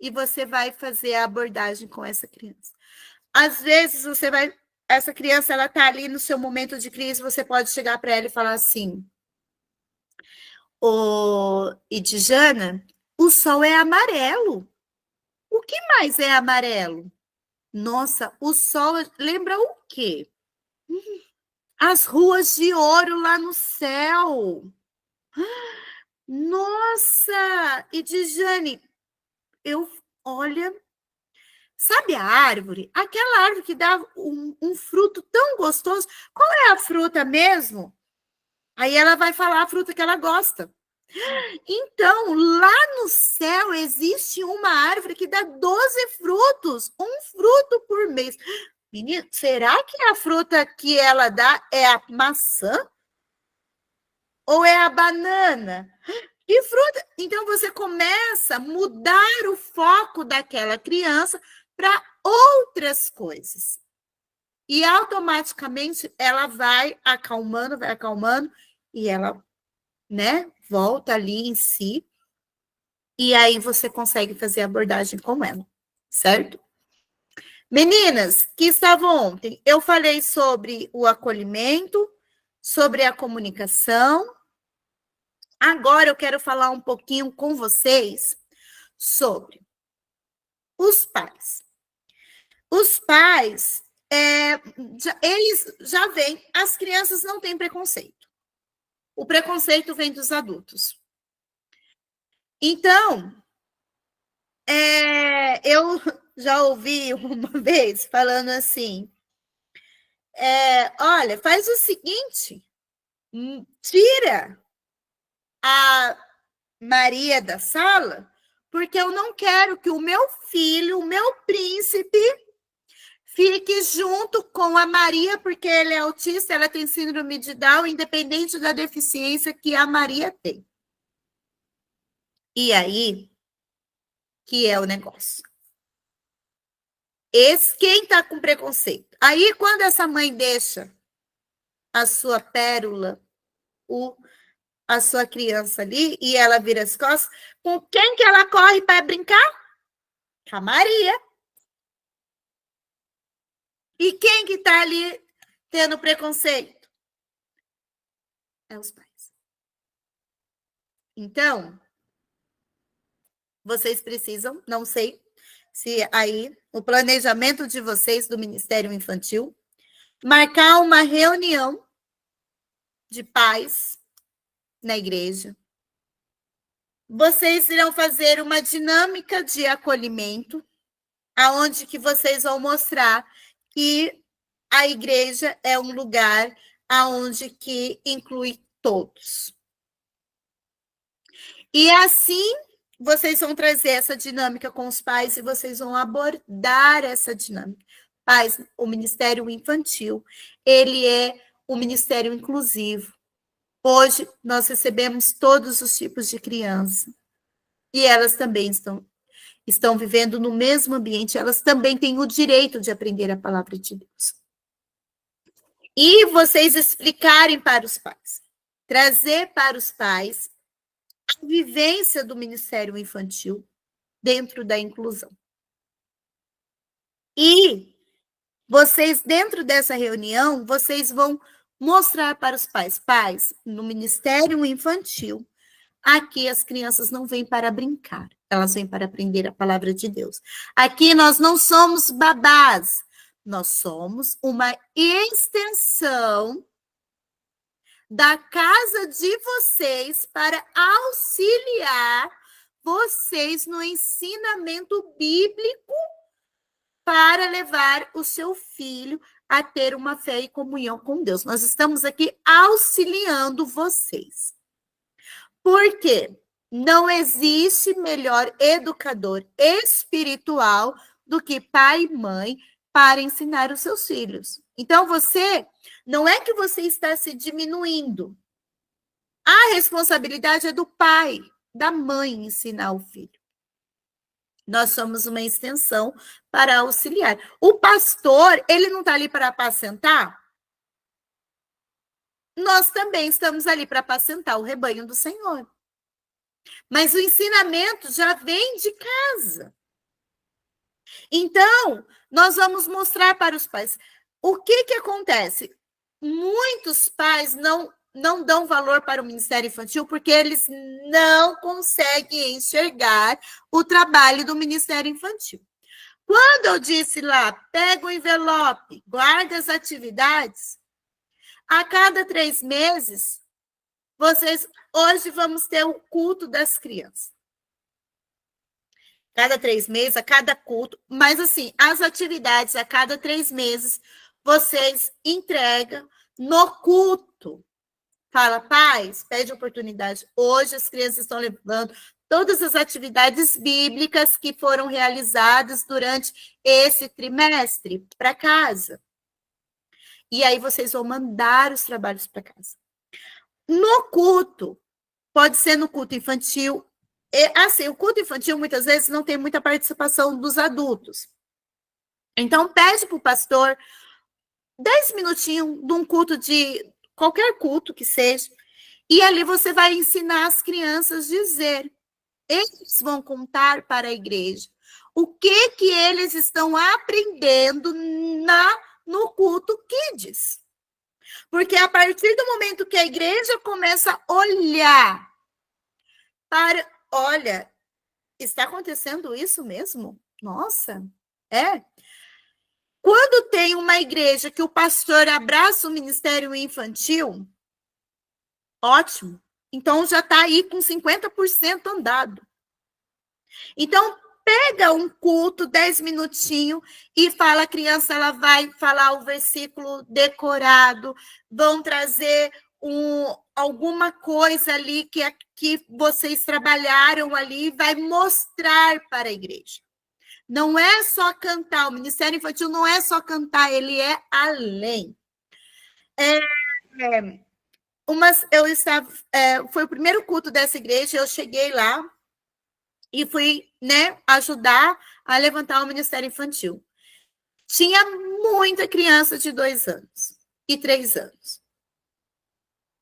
E você vai fazer a abordagem com essa criança. Às vezes, essa criança, ela está ali no seu momento de crise, você pode chegar para ela e falar assim, Idjana, o sol é amarelo. O que mais é amarelo? Nossa, o sol lembra o quê? As ruas de ouro lá no céu. Nossa, Idjane, olha, sabe a árvore? Aquela árvore que dá um fruto tão gostoso. Qual é a fruta mesmo? Aí ela vai falar a fruta que ela gosta. Então, lá no céu existe uma árvore que dá 12 frutos, um fruto por mês. Menina, será que a fruta que ela dá é a maçã? Ou é a banana? Que fruta? Então, você começa a mudar o foco daquela criança para outras coisas. E automaticamente ela vai acalmando, e ela, né, volta ali em si. E aí você consegue fazer a abordagem com ela, certo? Meninas que estavam ontem, eu falei sobre o acolhimento, sobre a comunicação. Agora eu quero falar um pouquinho com vocês sobre os pais. Os pais, eles já vêm, as crianças não têm preconceito. O preconceito vem dos adultos. Então, eu já ouvi uma vez falando assim, olha, faz o seguinte, tira a Maria da sala, porque eu não quero que o meu filho, o meu príncipe, fique junto com a Maria, porque ele é autista, ela tem síndrome de Down, independente da deficiência que a Maria tem. E aí, que é o negócio. Quem está com preconceito? Aí, quando essa mãe deixa a sua pérola, a sua criança ali, e ela vira as costas, com quem que ela corre para brincar? Com a Maria. E quem que está ali tendo preconceito? É os pais. Então, vocês precisam, não sei se aí, o planejamento de vocês do Ministério Infantil, marcar uma reunião de pais na igreja. Vocês irão fazer uma dinâmica de acolhimento, aonde que vocês vão mostrar que a igreja é um lugar aonde que inclui todos. E assim, vocês vão trazer essa dinâmica com os pais e vocês vão abordar essa dinâmica. Pais, o Ministério Infantil, ele é o Ministério Inclusivo. Hoje, nós recebemos todos os tipos de criança. E elas também estão vivendo no mesmo ambiente, elas também têm o direito de aprender a palavra de Deus. E vocês explicarem para os pais, trazer para os pais a vivência do Ministério Infantil dentro da inclusão. E vocês, dentro dessa reunião, vocês vão mostrar para os pais, no Ministério Infantil, aqui as crianças não vêm para brincar, elas vêm para aprender a palavra de Deus. Aqui nós não somos babás, nós somos uma extensão da casa de vocês para auxiliar vocês no ensinamento bíblico para levar o seu filho a ter uma fé e comunhão com Deus. Nós estamos aqui auxiliando vocês. Por quê? Não existe melhor educador espiritual do que pai e mãe para ensinar os seus filhos. Então, não é que você está se diminuindo. A responsabilidade é do pai, da mãe ensinar o filho. Nós somos uma extensão para auxiliar. O pastor, ele não está ali para apacentar? Nós também estamos ali para apacentar o rebanho do Senhor. Mas o ensinamento já vem de casa. Então, nós vamos mostrar para os pais. O que acontece? Muitos pais não dão valor para o Ministério Infantil porque eles não conseguem enxergar o trabalho do Ministério Infantil. Quando eu disse lá, pega o envelope, guarda as atividades, a cada 3 meses, hoje vamos ter o culto das crianças. Cada 3 meses, a cada culto, mas assim, as atividades a cada 3 meses, vocês entregam no culto. Fala, pais, pede oportunidade. Hoje as crianças estão levando todas as atividades bíblicas que foram realizadas durante esse trimestre para casa. E aí vocês vão mandar os trabalhos para casa. No culto, pode ser no culto infantil. Assim, o culto infantil muitas vezes não tem muita participação dos adultos. Então, pede para o pastor 10 minutinhos de um culto qualquer culto que seja, e ali você vai ensinar as crianças a dizer. Eles vão contar para a igreja o que eles estão aprendendo no culto Kids. Porque a partir do momento que a igreja começa a olhar olha, está acontecendo isso mesmo? Nossa, Quando tem uma igreja que o pastor abraça o ministério infantil, ótimo. Então, já está aí com 50% andado. Então, pega um culto, 10 minutinhos, e fala, a criança ela vai falar o versículo decorado, vão trazer alguma coisa ali que vocês trabalharam ali, vai mostrar para a igreja. Não é só cantar, o Ministério Infantil não é só cantar, ele é além. Foi o primeiro culto dessa igreja, eu cheguei lá e fui, né, ajudar a levantar o Ministério Infantil. Tinha muita criança de 2 anos e 3 anos.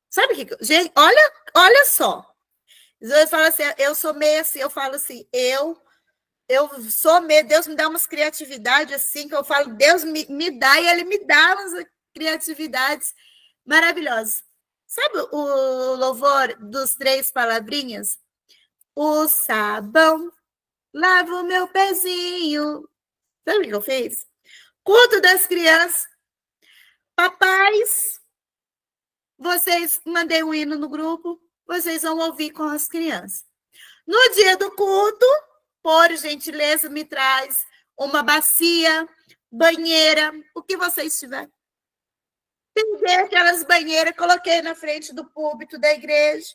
Sabe o que? Gente, olha só. Eu falo assim, eu sou meio assim, eu falo assim, eu sou meio, Deus me dá umas criatividades assim, que eu falo, Deus me dá, e Ele me dá umas criatividades maravilhosas. Sabe o louvor dos 3 palavrinhas? O sabão lava o meu pezinho. Sabe o que eu fiz? Culto das crianças. Papais, vocês, mandei um hino no grupo, vocês vão ouvir com as crianças. No dia do culto, por gentileza, me traz uma bacia, banheira, o que vocês tiverem. Peguei aquelas banheiras, coloquei na frente do púlpito da igreja.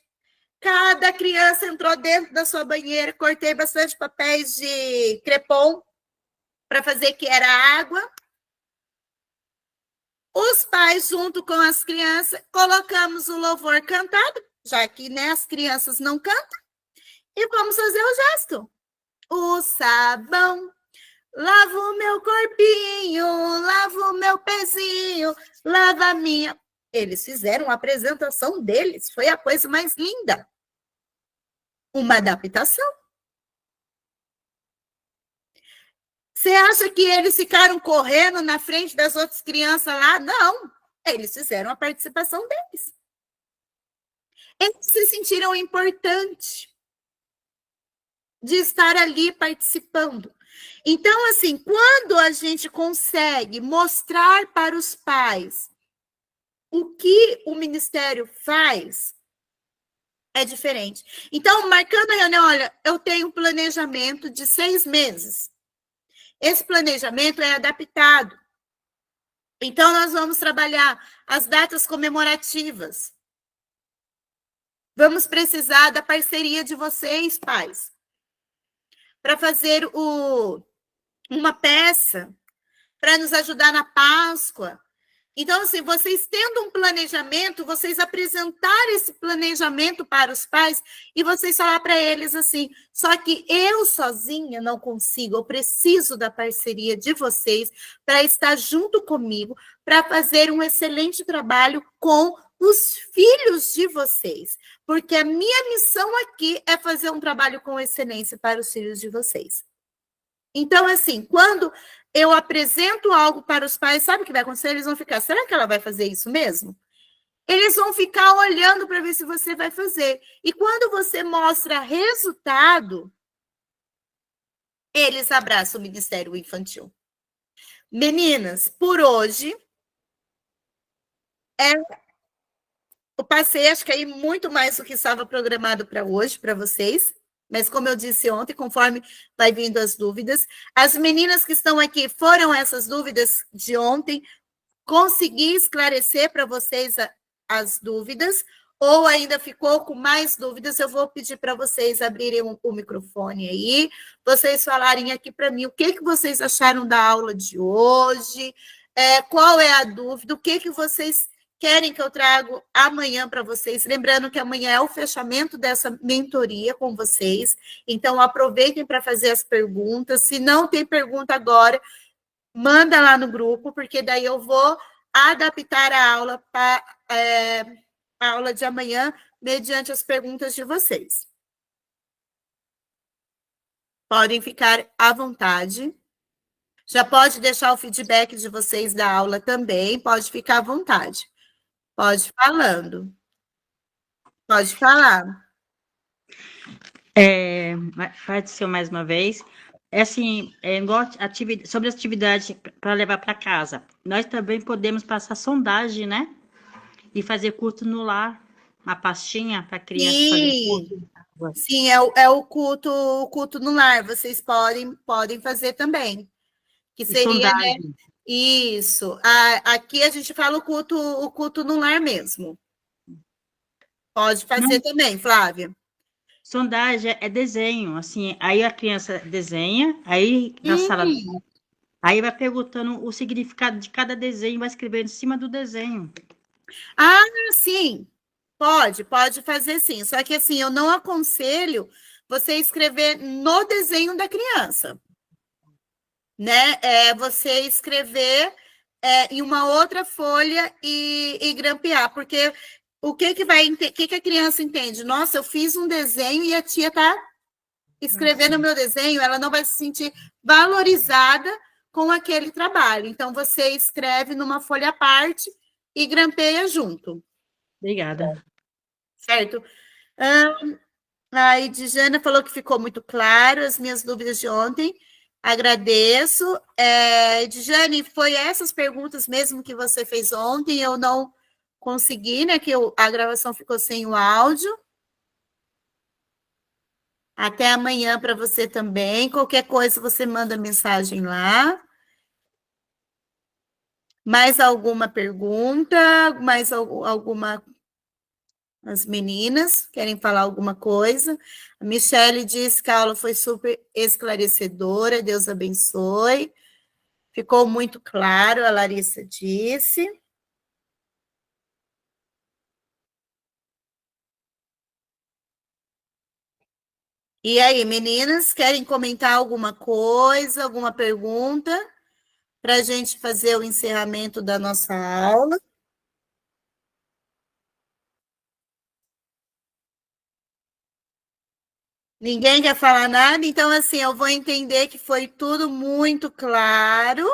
Cada criança entrou dentro da sua banheira, cortei bastante papéis de crepom para fazer que era água. Os pais, junto com as crianças, colocamos o louvor cantado, já que, né, as crianças não cantam, e vamos fazer o gesto. O sabão lava o meu corpinho, lava o meu pezinho, lava a minha... Eles fizeram a apresentação deles, foi a coisa mais linda. Uma adaptação. Você acha que eles ficaram correndo na frente das outras crianças lá? Não, eles fizeram a participação deles. Eles se sentiram importantes de estar ali participando. Então, assim, quando a gente consegue mostrar para os pais o que o ministério faz, é diferente. Então, marcando a reunião, olha, eu tenho um planejamento de 6 meses. Esse planejamento é adaptado. Então, nós vamos trabalhar as datas comemorativas. Vamos precisar da parceria de vocês, pais, para fazer uma peça, para nos ajudar na Páscoa. Então, assim, vocês tendo um planejamento, vocês apresentarem esse planejamento para os pais e vocês falar para eles assim, só que eu sozinha não consigo, eu preciso da parceria de vocês para estar junto comigo, para fazer um excelente trabalho com os filhos de vocês, porque a minha missão aqui é fazer um trabalho com excelência para os filhos de vocês. Então, assim, quando eu apresento algo para os pais, sabe o que vai acontecer? Eles vão ficar, será que ela vai fazer isso mesmo? Eles vão ficar olhando para ver se você vai fazer. E quando você mostra resultado, eles abraçam o Ministério Infantil. Meninas, por hoje, eu passei, acho que aí, muito mais do que estava programado para hoje, para vocês. Mas, como eu disse ontem, conforme vai vindo as dúvidas, as meninas que estão aqui foram essas dúvidas de ontem, consegui esclarecer para vocês as dúvidas, ou ainda ficou com mais dúvidas, eu vou pedir para vocês abrirem o microfone aí, vocês falarem aqui para mim o que vocês acharam da aula de hoje, qual é a dúvida, o que vocês querem que eu trago amanhã para vocês? Lembrando que amanhã é o fechamento dessa mentoria com vocês. Então, aproveitem para fazer as perguntas. Se não tem pergunta agora, manda lá no grupo, porque daí eu vou adaptar a aula para a aula de amanhã, mediante as perguntas de vocês. Podem ficar à vontade. Já pode deixar o feedback de vocês da aula também, pode ficar à vontade. Pode falando. Pode falar. Pode ser mais uma vez. É assim, igual sobre atividade para levar para casa. Nós também podemos passar sondagem, né? E fazer curso no lar, uma pastinha para criança fazer curso Sim, em casa. sim, é o culto no lar. Vocês podem fazer também. Que E seria, né? sondagem. Isso. Aqui a gente fala o culto no lar mesmo. Pode fazer Não, também, Flávia. sondagem é desenho, assim, aí a criança desenha, aí na sala, aí vai perguntando o significado de cada desenho, vai escrevendo em cima do desenho. Ah, sim. Pode fazer sim. Só que assim, eu não aconselho você escrever no desenho da criança, né? Você escrever em uma outra folha e grampear, porque o que a criança entende? Nossa, eu fiz um desenho e a tia está escrevendo o meu desenho, ela não vai se sentir valorizada com aquele trabalho. Então, você escreve numa folha à parte e grampeia junto. Obrigada. Certo? A Edjana falou que ficou muito claro as minhas dúvidas de ontem. Agradeço. Edjane, foi essas perguntas mesmo que você fez ontem, eu não consegui, né? Que a gravação ficou sem o áudio. Até amanhã para você também. Qualquer coisa, você manda mensagem lá. Mais alguma pergunta? Mais alguma? As meninas querem falar alguma coisa? A Michele disse que a aula foi super esclarecedora, Deus abençoe. Ficou muito claro, a Larissa disse. E aí, meninas, querem comentar alguma coisa, alguma pergunta, para a gente fazer o encerramento da nossa aula? Ninguém quer falar nada? Então, assim, eu vou entender que foi tudo muito claro.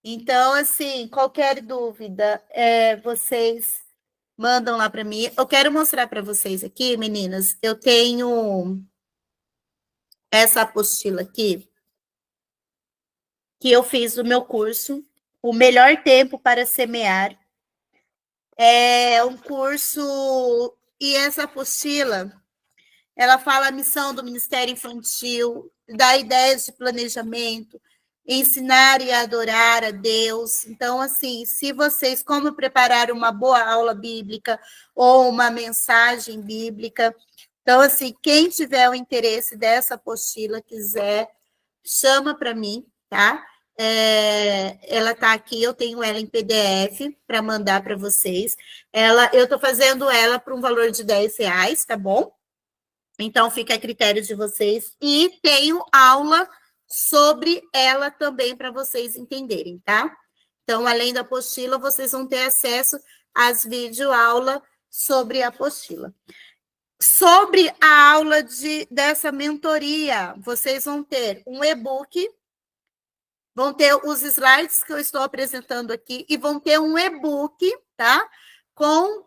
Então, assim, qualquer dúvida, vocês mandam lá para mim. Eu quero mostrar para vocês aqui, meninas. Eu tenho essa apostila aqui, que eu fiz do meu curso, O Melhor Tempo para Semear. É um curso, e essa apostila, ela fala a missão do Ministério Infantil, dá ideias de planejamento, ensinar e adorar a Deus. Então, assim, se vocês, como preparar uma boa aula bíblica ou uma mensagem bíblica. Então, assim, quem tiver o interesse dessa apostila, quiser, chama para mim, tá? Ela está aqui, eu tenho ela em PDF para mandar para vocês. Eu estou fazendo ela por um valor de R$10, tá bom? Então, fica a critério de vocês. E tenho aula sobre ela também para vocês entenderem, tá? Então, além da apostila, vocês vão ter acesso às videoaulas sobre a apostila. Sobre a aula dessa mentoria, vocês vão ter um e-book, vão ter os slides que eu estou apresentando aqui e vão ter um e-book, tá? Com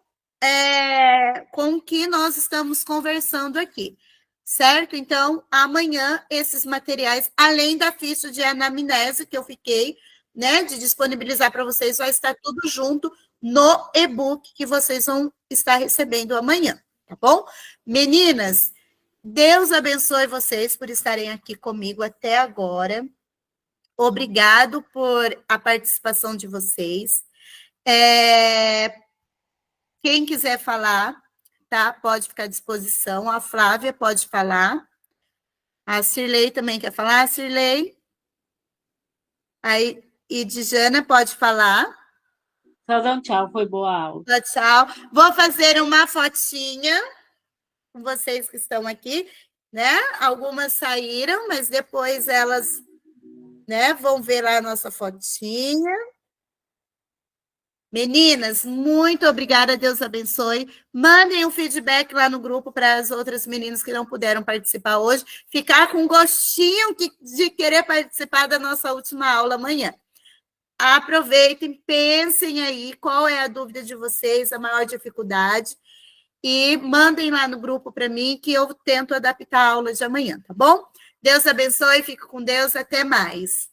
o que nós estamos conversando aqui, certo? Então, amanhã, esses materiais, além da ficha de anamnese que eu fiquei, né, de disponibilizar para vocês, vai estar tudo junto no e-book que vocês vão estar recebendo amanhã, tá bom? Meninas, Deus abençoe vocês por estarem aqui comigo até agora. Obrigado por a participação de vocês. Quem quiser falar, tá? Pode ficar à disposição. A Flávia pode falar. A Cirlei também quer falar. A Cirlei. Aí, e Djana pode falar. Só dá um tchau, foi boa a aula. Tchau. Vou fazer uma fotinha com vocês que estão aqui, né? Algumas saíram, mas depois elas, né, vão ver lá a nossa fotinha. Meninas, muito obrigada, Deus abençoe. Mandem um feedback lá no grupo para as outras meninas que não puderam participar hoje, ficar com gostinho de querer participar da nossa última aula amanhã. Aproveitem, pensem aí qual é a dúvida de vocês, a maior dificuldade. e mandem lá no grupo para mim que eu tento adaptar a aula de amanhã, tá bom? Deus abençoe, fique com Deus, até mais.